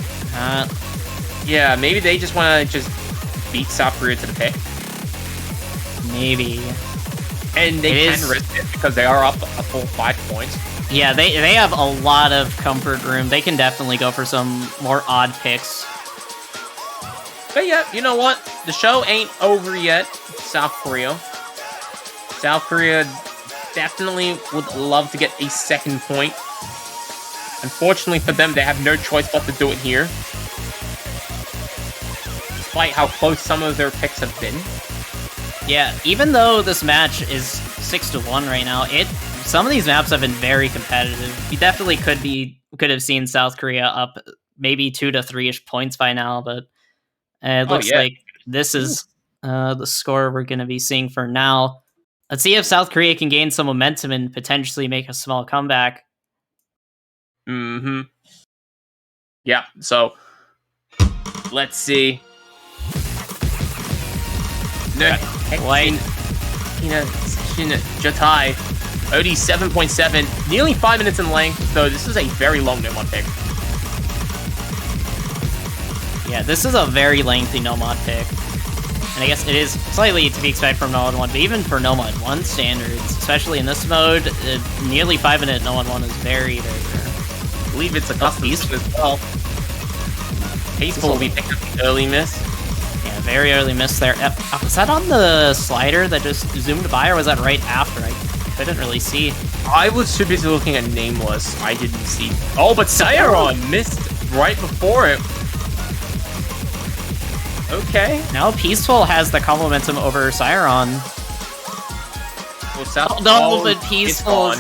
yeah, maybe they just want to just beat South Korea to the pick. Maybe. And they can risk it because they are up a full 5 points. Yeah, they have a lot of comfort room. They can definitely go for some more odd picks. But yeah, you know what? The show ain't over yet. South Korea. South Korea definitely would love to get a second point. Unfortunately for them, they have no choice but to do it here. Despite how close some of their picks have been. Yeah, even though this match is 6-1 right now, some of these maps have been very competitive. You definitely could have seen South Korea up maybe 2 to 3-ish points by now, but it looks like this is the score we're going to be seeing for now. Let's see if South Korea can gain some momentum and potentially make a small comeback. Yeah, so let's see. White. Jatai. OD 7.7. Nearly 5 minutes in length, so this is a very long no mod pick. Yeah, this is a very lengthy no mod pick. And I guess it is slightly to be expected from no mod 1, but even for no mod 1 standards, especially in this mode, nearly 5 minute no mod 1 is very, very rare. I believe it's a custom as well. Peaceful will be picking up the early miss. Yeah, very early miss there. Was that on the slider that just zoomed by, or was that right after? I couldn't really see. I was too busy looking at Nameless. I didn't see. Oh, but Sairon missed right before it. Okay. Now Peaceful has the combo momentum over Sairon. But Peaceful,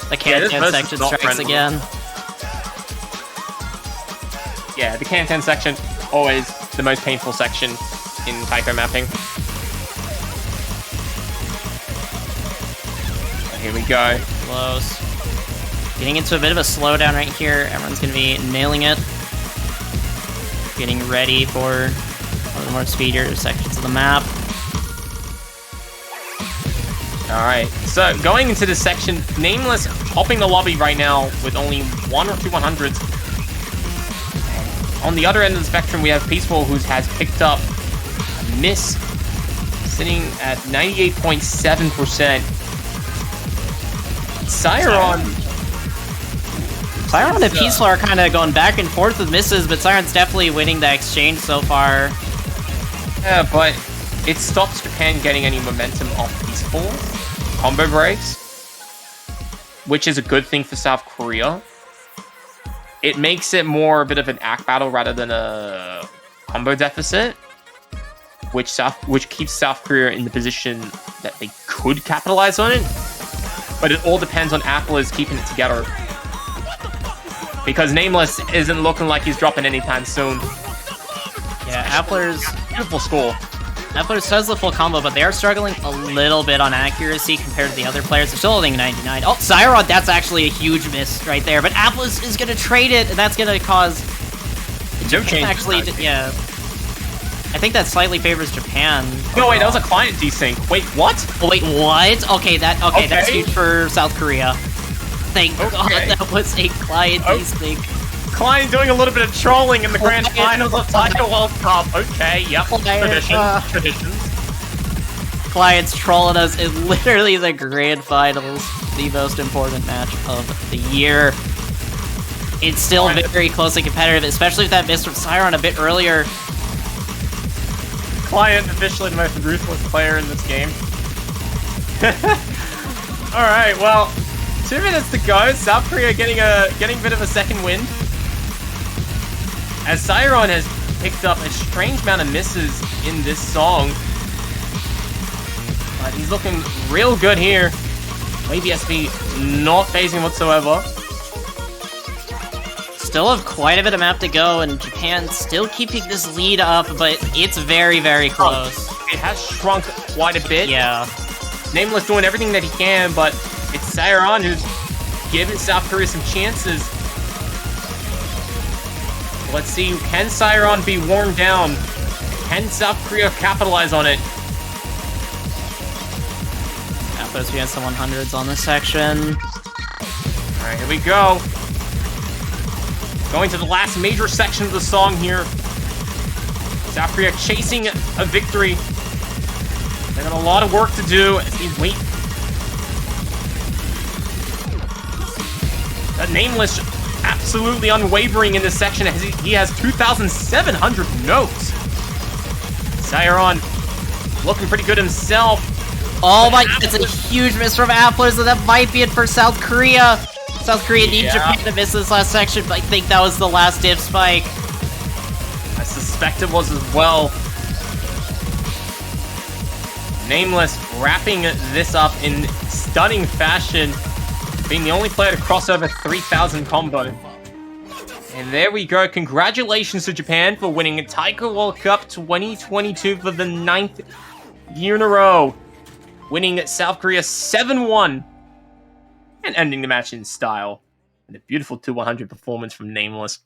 the Can-Can section strikes again. Yeah, the Can-Can section, always the most painful section in Taiko mapping. Here we go. Close. Getting into a bit of a slowdown right here. Everyone's going to be nailing it. getting ready for one of the more speedier sections of the map. Alright, so going into this section, Nameless topping the lobby right now with only 1 or 2 100s. On the other end of the spectrum, we have Peaceful, who has picked up a miss, sitting at 98.7%. Siron and Peaceful are kind of going back and forth with misses, but Siron's definitely winning the exchange so far. Yeah, but it stops Japan getting any momentum off Peaceful combo breaks, which is a good thing for South Korea. It makes it more a bit of an act battle rather than a combo deficit, which keeps South Korea in the position that they could capitalize on it. But it all depends on Appler's keeping it together, because Nameless isn't looking like he's dropping anytime soon. Yeah, Appler's beautiful score. Appler does the full combo, but they are struggling a little bit on accuracy compared to the other players. They're still holding 99. Oh, Siron, that's actually a huge miss right there. But Appler is going to trade it, and that's going to cause... No change. Actually, yeah. I think that slightly favors Japan. No, wait, that was a client desync. Wait, what? Oh, wait, what? Okay, that's huge for South Korea. Thank God that was a client desync. Client doing a little bit of trolling in the grand finals of Taiko World Cup. Okay, yep. Traditions. Clients trolling us in literally the grand finals, the most important match of the year. It's still very closely competitive, especially with that miss from Siron a bit earlier. Client officially the most ruthless player in this game. Alright, well, 2 minutes to go. South Korea getting a bit of a second win, as Siron has picked up a strange amount of misses in this song. But he's looking real good here. Wavy SP not phasing whatsoever. Still have quite a bit of map to go, and Japan still keeping this lead up, but it's very, very close. It has shrunk quite a bit. Yeah. Nameless doing everything that he can, but it's Siron who's giving South Korea some chances. Let's see, can Siron be worn down? Can South Korea capitalize on it? Appler's against the 100s on this section. Alright, here we go. Going to the last major section of the song here. South Korea chasing a victory. They got a lot of work to do as they wait. That Nameless absolutely unwavering in this section as he has 2,700 notes. Siron looking pretty good himself. Oh my, it's a huge miss from Appler, so that might be it for South Korea. South Korea needs Japan to miss this last section, but I think that was the last div spike. I suspect it was as well. Nameless wrapping this up in stunning fashion, being the only player to cross over 3,000 combo. And there we go. Congratulations to Japan for winning Taiko World Cup 2022 for the 9th year in a row. Winning South Korea 7-1. And ending the match in style. And a beautiful 2-100 performance from Nameless.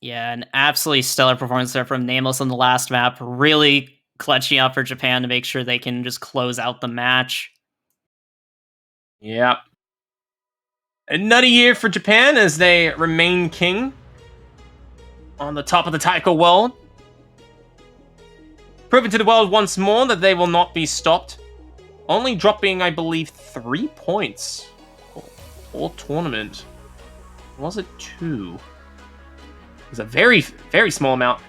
Yeah, an absolutely stellar performance there from Nameless on the last map. Really clutching up for Japan to make sure they can just close out the match. Yep. Another year for Japan as they remain king on the top of the Taiko world. Proving to the world once more that they will not be stopped. Only dropping, I believe, 3 points all tournament. Or was it 2? It was a very, very small amount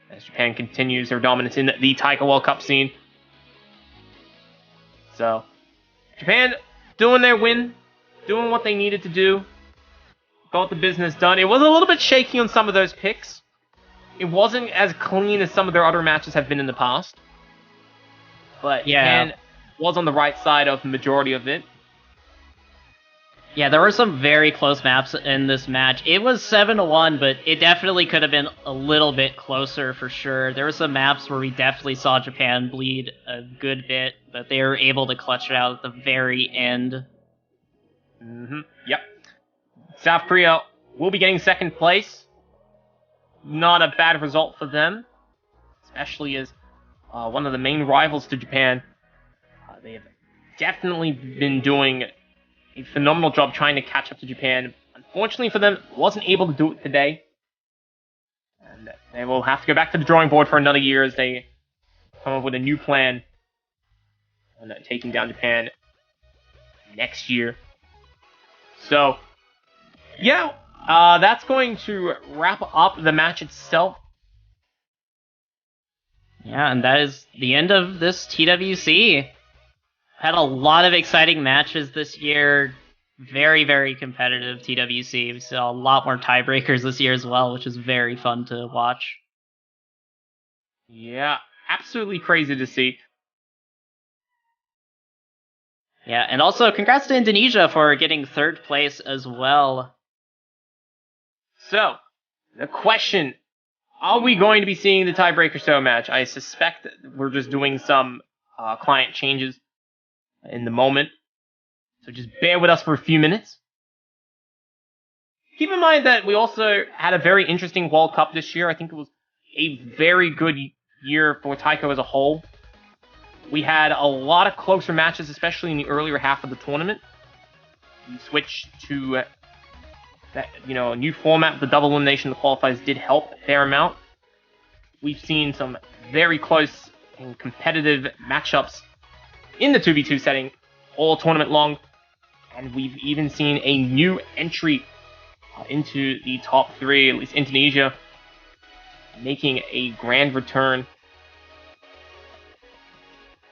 as Japan continues their dominance in the Taiko World Cup scene. So, Japan doing their win, doing what they needed to do, got the business done. It was a little bit shaky on some of those picks. It wasn't as clean as some of their other matches have been in the past. But Japan was on the right side of the majority of it. Yeah, there were some very close maps in this match. It was 7-1, but it definitely could have been a little bit closer for sure. There were some maps where we definitely saw Japan bleed a good bit, but they were able to clutch it out at the very end. Yep. South Korea will be getting second place. not a bad result for them, especially as one of the main rivals to Japan. They have definitely been doing a phenomenal job trying to catch up to Japan. Unfortunately for them, wasn't able to do it today. And they will have to go back to the drawing board for another year as they come up with a new plan on taking down Japan next year. So, yeah, that's going to wrap up the match itself. Yeah, and that is the end of this TWC. Had a lot of exciting matches this year. Very, very competitive TWC. We saw a lot more tiebreakers this year as well, which is very fun to watch. Yeah, absolutely crazy to see. Yeah, and also congrats to Indonesia for getting 3rd place as well. So, the question, are we going to be seeing the tiebreaker show match? I suspect that we're just doing some client changes in the moment. So just bear with us for a few minutes. Keep in mind that we also had a very interesting World Cup this year. I think it was a very good year for Taiko as a whole. We had a lot of closer matches, especially in the earlier half of the tournament. We switched to a new format. The double elimination of the qualifiers did help a fair amount. We've seen some very close and competitive matchups in the 2v2 setting all tournament long. And we've even seen a new entry into the top 3, at least Indonesia, making a grand return.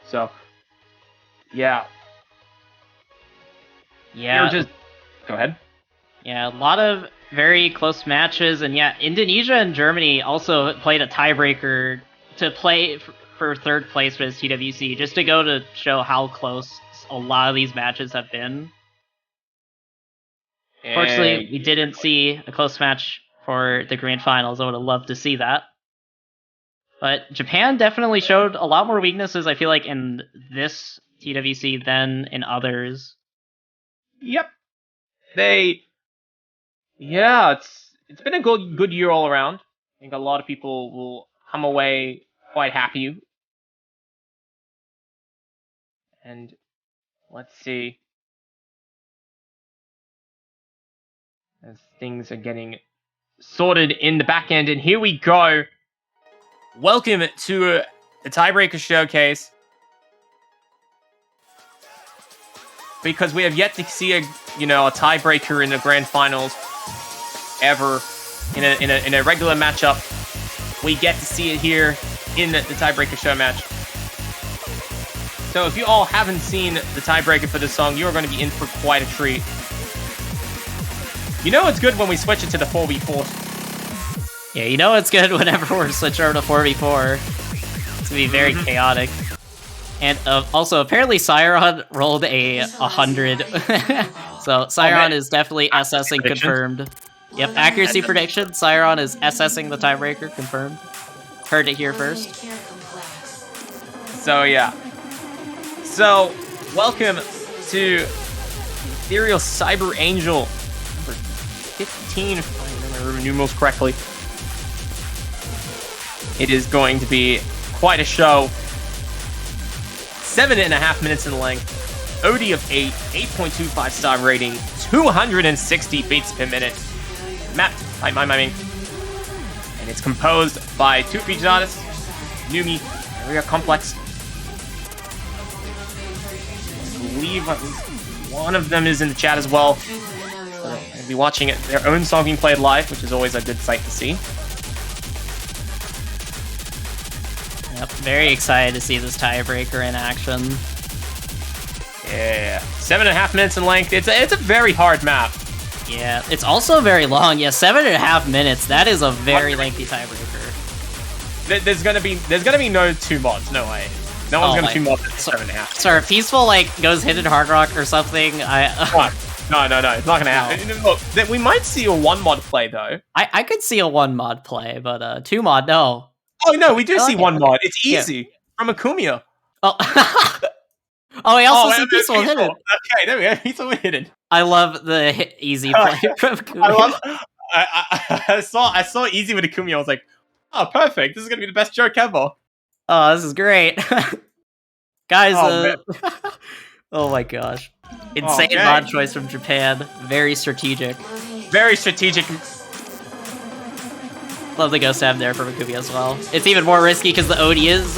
So, yeah. Yeah. Go ahead. Yeah, a lot of very close matches, and yeah, Indonesia and Germany also played a tiebreaker to play for 3rd place for this TWC, just to go to show how close a lot of these matches have been. Fortunately, we didn't see a close match for the grand finals. I would have loved to see that. But Japan definitely showed a lot more weaknesses, I feel like, in this TWC than in others. Yep. It's been a good year all around. I think a lot of people will come away quite happy. And let's see. As things are getting sorted in the back end, and here we go. Welcome to the Tiebreaker Showcase. Because we have yet to see a tiebreaker in the grand finals ever in a regular matchup. We get to see it here in the Tiebreaker Show match. So if you all haven't seen the tiebreaker for this song, you're going to be in for quite a treat. You know it's good when we switch it to the 4v4. Yeah, you know it's good whenever we're switching over to 4v4. It's going to be very chaotic. And also, apparently Siron rolled a 100. So Siron is definitely SSing confirmed. Yep, accuracy prediction. Siron is SSing the tiebreaker confirmed. Heard it here first. So yeah. So, welcome to Ethereal Cyber Angel number 15, if I remember numerals correctly. It is going to be quite a show. 7.5 minutes in length. OD of 8, 8.25 star rating, 260 beats per minute. Mapped by my miming. And it's composed by 2 featured artists, Numi, Area Complex. I believe at least one of them is in the chat as well. So they'll be watching their own song being played live, which is always a good sight to see. Yep, very excited to see this tiebreaker in action. Yeah, 7.5 minutes in length. It's a very hard map. Yeah, it's also very long. Yeah, 7.5 minutes. That is a very lengthy tiebreaker. There's gonna be no 2 mods. No way. No one's gonna 2 mods at 7.5. Sorry, Peaceful goes hidden hard rock or something. No, it's not gonna happen. No. Look, we might see a 1 mod play though. I could see a 1 mod play, but 2 mod no. Oh no, we do see 1 mod. It's easy from Akumiya. Oh. Oh, I also see Peaceful hidden. Okay, there we go. Peaceful hidden. I love the easy play from Akumiya. I saw Easy with Akumi. I was like, oh, perfect. This is gonna be the best joke ever. Oh, this is great. Guys, Oh, oh my gosh. Insane Okay. mod choice from Japan. Very strategic. Very strategic. Love the Ghost Stab there from Akumi as well. It's even more risky because the OD is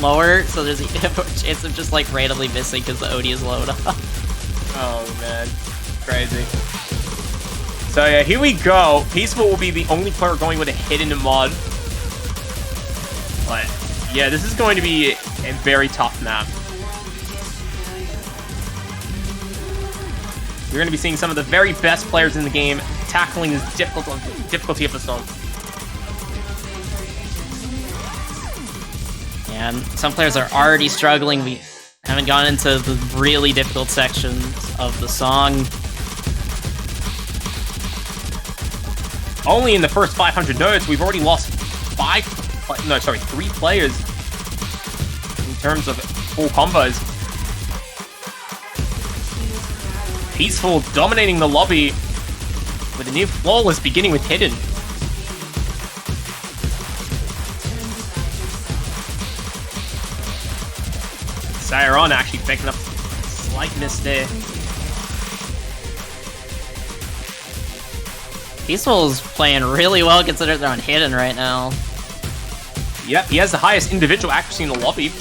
lower, so there's a chance of just like randomly missing because the OD is low enough. Oh man, crazy. So yeah, here we go. Peaceful will be the only player going with a hidden mod. But yeah, this is going to be a very tough map. You're going to be seeing some of the very best players in the game tackling this difficulty of the song. And some players are already struggling. We haven't gone into the really difficult sections of the song. Only in the first 500 notes, we've already lost 3 players in terms of full combos. Peaceful dominating the lobby with a new flawless beginning with hidden. Siron actually picking up a slight miss there. Peaceful's playing really well considering they're on hidden right now. Yep, he has the highest individual accuracy in the lobby.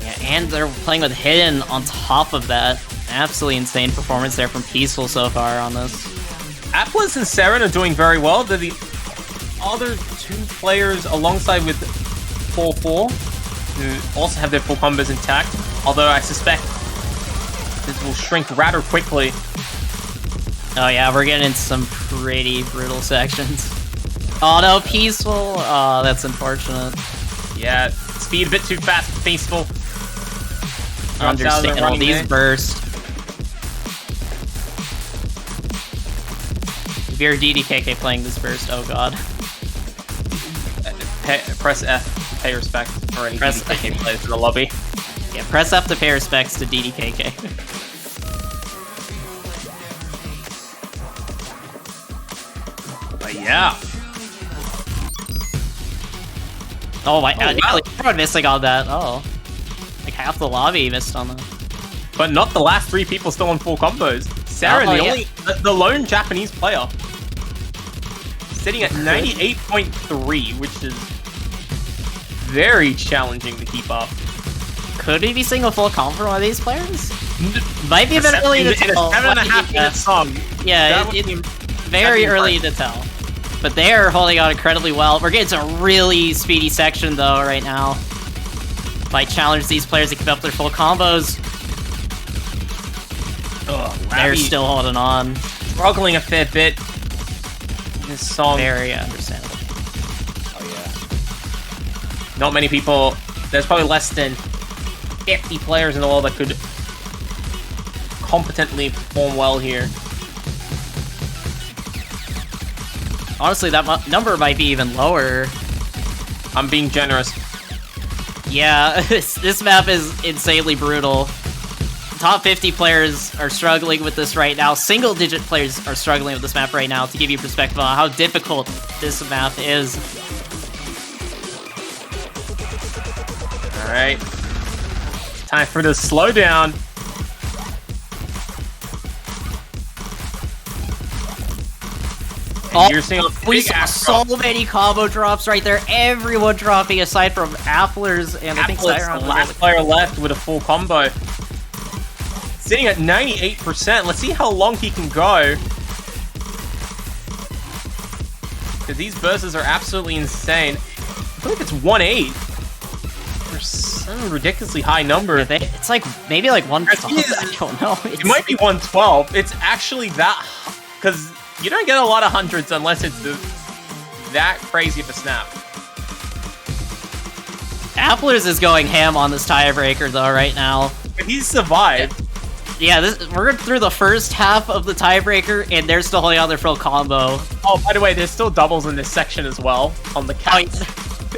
Yeah, and they're playing with hidden on top of that. Absolutely insane performance there from Peaceful so far on this. Atlas and Saren are doing very well. They're the other 2 players alongside with 4-4 who also have their full combos intact. Although I suspect this will shrink rather quickly. Oh yeah, we're getting into some pretty brutal sections. Oh no, Peaceful! Oh, that's unfortunate. Yeah, speed a bit too fast for Peaceful. Understandable, these burst. If you're DDKK playing this burst, oh god. Press F to pay respect for any DDKK players in the lobby. Yeah, press F to pay respects to DDKK. But yeah. Oh my, wow. everyone missing on that. Oh. Like half the lobby missed on that. But not the last 3 people still on full combos. Saren, the lone Japanese player. Sitting at 98.3, which is very challenging to keep up. Could we be seeing a full comp from one of these players? Might be a bit early to tell. In a 7.5-minute song. Yeah, it's very early to tell. But they're holding on incredibly well. We're getting to a really speedy section, though, right now. Might challenge these players to keep up their full combos. They're still holding on. Struggling a fair bit. This song. Very understandable. Oh, yeah. Not many people. There's probably less than 50 players in the world that could competently perform well here. Honestly, that number might be even lower. I'm being generous. Yeah, this map is insanely brutal. Top 50 players are struggling with this right now. Single-digit players are struggling with this map right now, to give you perspective on how difficult this map is. Alright. Time for the slowdown. Oh, you're seeing we saw so many combo drops right there. Everyone dropping aside from Applers and I think Siron. The last player left with a full combo. Sitting at 98%. Let's see how long he can go. Because these bursts are absolutely insane. I feel like it's 1-8. There's some ridiculously high number. It's like maybe like 112. I don't know. It might be 112. It's actually that, because you don't get a lot of hundreds unless it's that crazy of a snap. Applers is going ham on this tiebreaker though right now. But he's survived. Yeah, we're through the first half of the tiebreaker, and they're still holding on their full combo. Oh, by the way, there's still doubles in this section as well on the cats.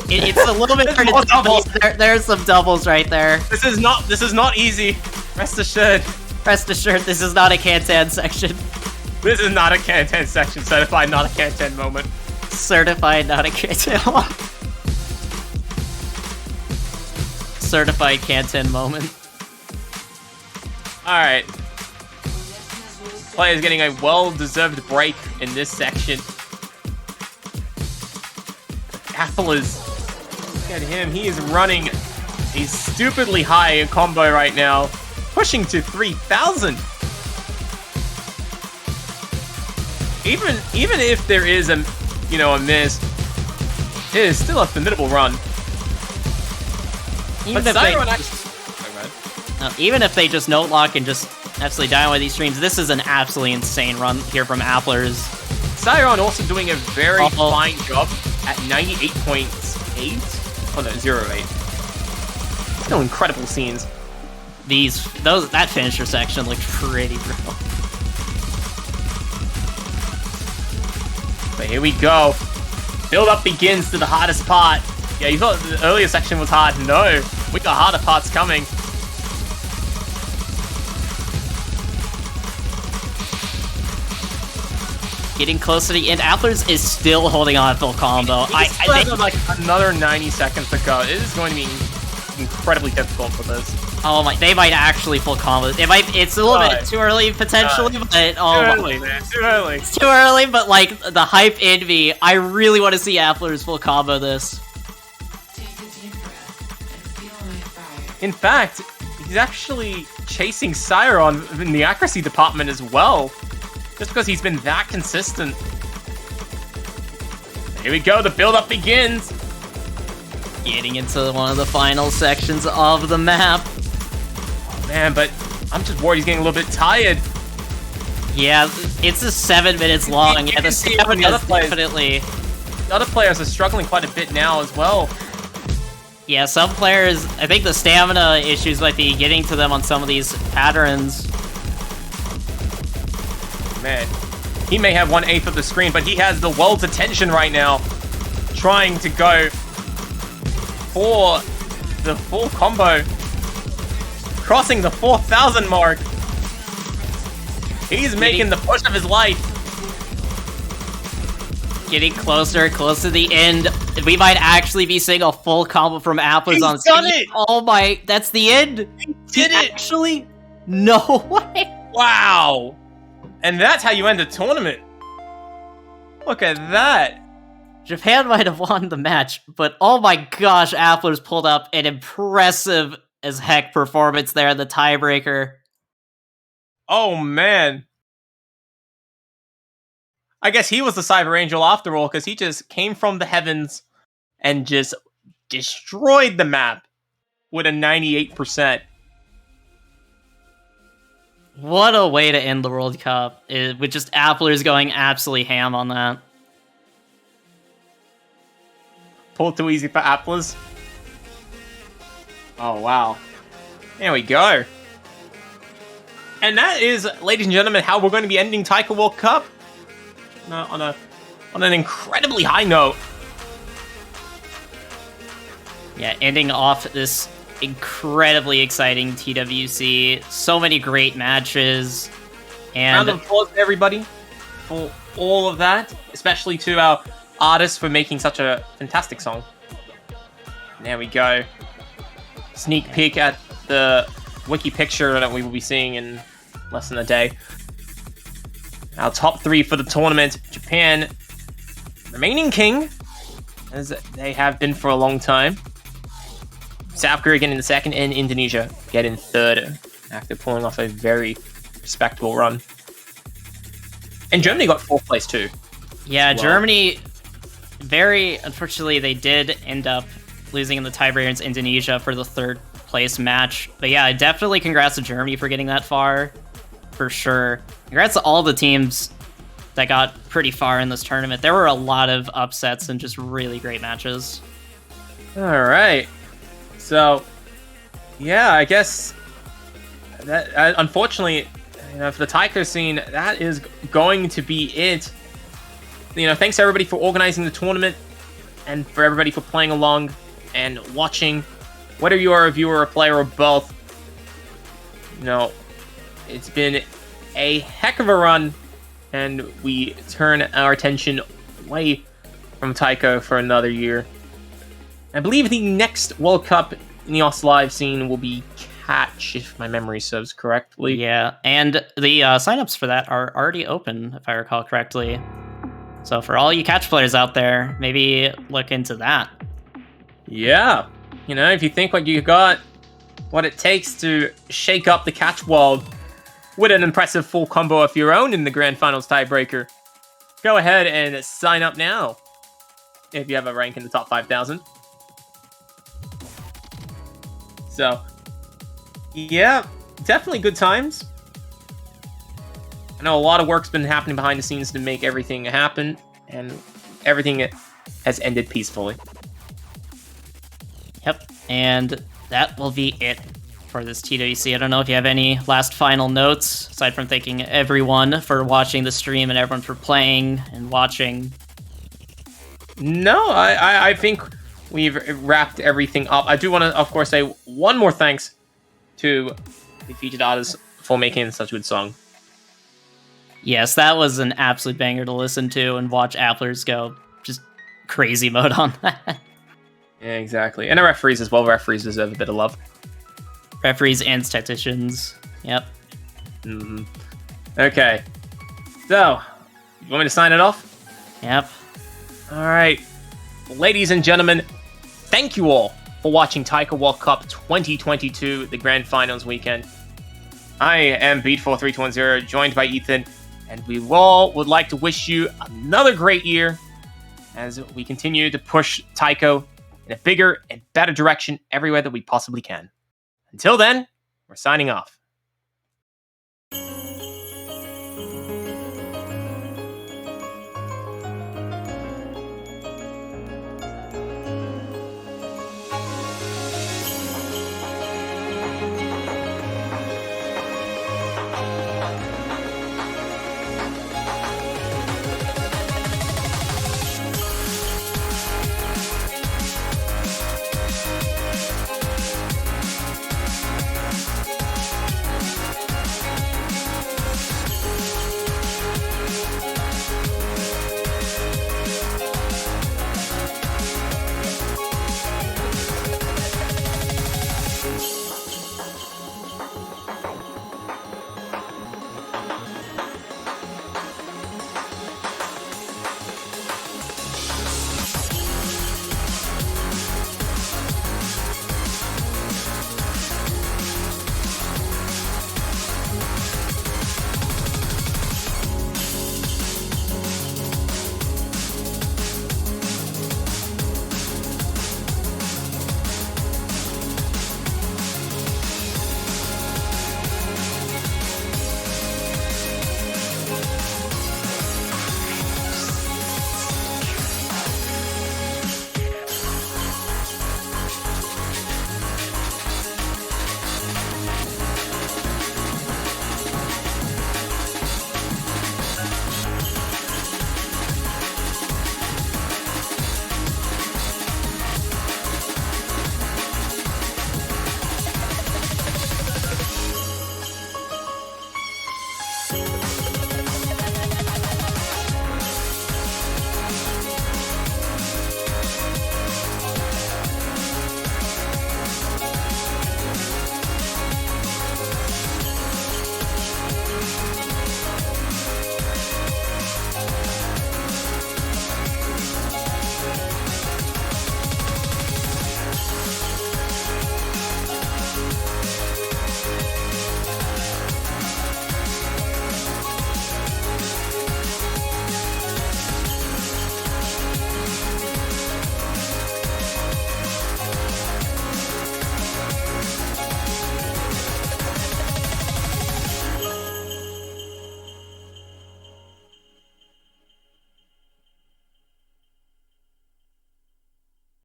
It's a little bit hard to doubles. There's some doubles right there. This is not easy. Rest assured. Rest assured, this is not a Kantan section. This is not a Can-10 section. Certified not a Can-10 moment. Certified not a Can-10. Certified Can-10 moment. Alright. Players getting a well-deserved break in this section. Apple is... Look at him. He is running a stupidly high combo right now. Pushing to 3,000. Even if there is a miss, it is still a formidable run. Even if they just note lock and just absolutely die on these streams, this is an absolutely insane run here from Applers. Siron also doing a very fine job at 98.8. Oh no, 0.8. Still incredible scenes. That finisher section looked pretty brutal. But here we go. Build up begins to the hardest part. Yeah, you thought the earlier section was hard. No, we got harder parts coming. Getting close to the end. Applers is still holding on full combo. I think like another 90 seconds to go. It is going to be incredibly difficult for this. Oh my! They might actually full combo. It's a little bit too early potentially, but too early, man. Too early. It's too early, but like the hype in me, I really want to see Applers full combo this. In fact, he's actually chasing Siron in the accuracy department as well, just because he's been that consistent. Here we go. The build-up begins. Getting into one of the final sections of the map. Man, but I'm just worried he's getting a little bit tired. Yeah, it's just 7 minutes long. Yeah, the stamina is definitely... The other players are struggling quite a bit now as well. Yeah, some players... I think the stamina issues might be getting to them on some of these patterns. Man, he may have 1/8 of the screen, but he has the world's attention right now. Trying to go for the full combo. Crossing the 4,000 mark. He's making the push of his life. Getting closer to the end. We might actually be seeing a full combo from Applers on screen. He's done it! Oh my, that's the end? He did it! Actually? No way! Wow! And that's how you end a tournament. Look at that. Japan might have won the match, but oh my gosh, Applers pulled up an impressive as heck performance there in the tiebreaker. Oh man. I guess he was the Cyber Angel after all, because he just came from the heavens and just destroyed the map with a 98%. What a way to end the World Cup, with just Applers going absolutely ham on that. Pulled too easy for Applers. Oh, wow. There we go. And that is, ladies and gentlemen, how we're going to be ending Taiko World Cup. On an incredibly high note. Yeah, ending off this incredibly exciting TWC. So many great matches. And round of applause to everybody for all of that. Especially to our artists for making such a fantastic song. There we go. Sneak peek at the wiki picture that we will be seeing in less than a day. Our top 3 for the tournament. Japan remaining king, as they have been for a long time. South Korea getting the second, and Indonesia getting third after pulling off a very respectable run. And Germany got 4th place too. Yeah, well, Germany, very unfortunately, they did end up losing in the tiebreaker against Indonesia for the 3rd place match. But yeah, definitely congrats to Germany for getting that far, for sure. Congrats to all the teams that got pretty far in this tournament. There were a lot of upsets and just really great matches. All right. So, yeah, I guess that unfortunately, for the Taiko scene, that is going to be it. Thanks everybody for organizing the tournament and for everybody for playing along and watching. Whether you are a viewer, a player, or both, it's been a heck of a run and we turn our attention away from Taiko for another year. I believe the next World Cup in the Oz Live scene will be Catch, if my memory serves correctly. Yeah, and the signups for that are already open, if I recall correctly. So for all you Catch players out there, maybe look into that. Yeah. You know, if you think what you got, what it takes to shake up the Catch world with an impressive full combo of your own in the Grand Finals tiebreaker, go ahead and sign up now if you have a rank in the top 5,000. So, yeah, definitely good times. I know a lot of work's been happening behind the scenes to make everything happen, and everything has ended peacefully. Yep, and that will be it for this TWC. I don't know if you have any last final notes, aside from thanking everyone for watching the stream and everyone for playing and watching. No, I think we've wrapped everything up. I do want to, of course, say one more thanks to the featured artists for making such a good song. Yes, that was an absolute banger to listen to and watch Applers go just crazy mode on that. Yeah, exactly. And the referees as well. Referees deserve a bit of love. Referees and statisticians. Yep. Mm-hmm. Okay. So, you want me to sign it off? Yep. All right. Ladies and gentlemen, thank you all for watching Taiko World Cup 2022, the Grand Finals weekend. I am Beat43210, joined by Ethan, and we all would like to wish you another great year as we continue to push Taiko in a bigger and better direction everywhere that we possibly can. Until then, we're signing off.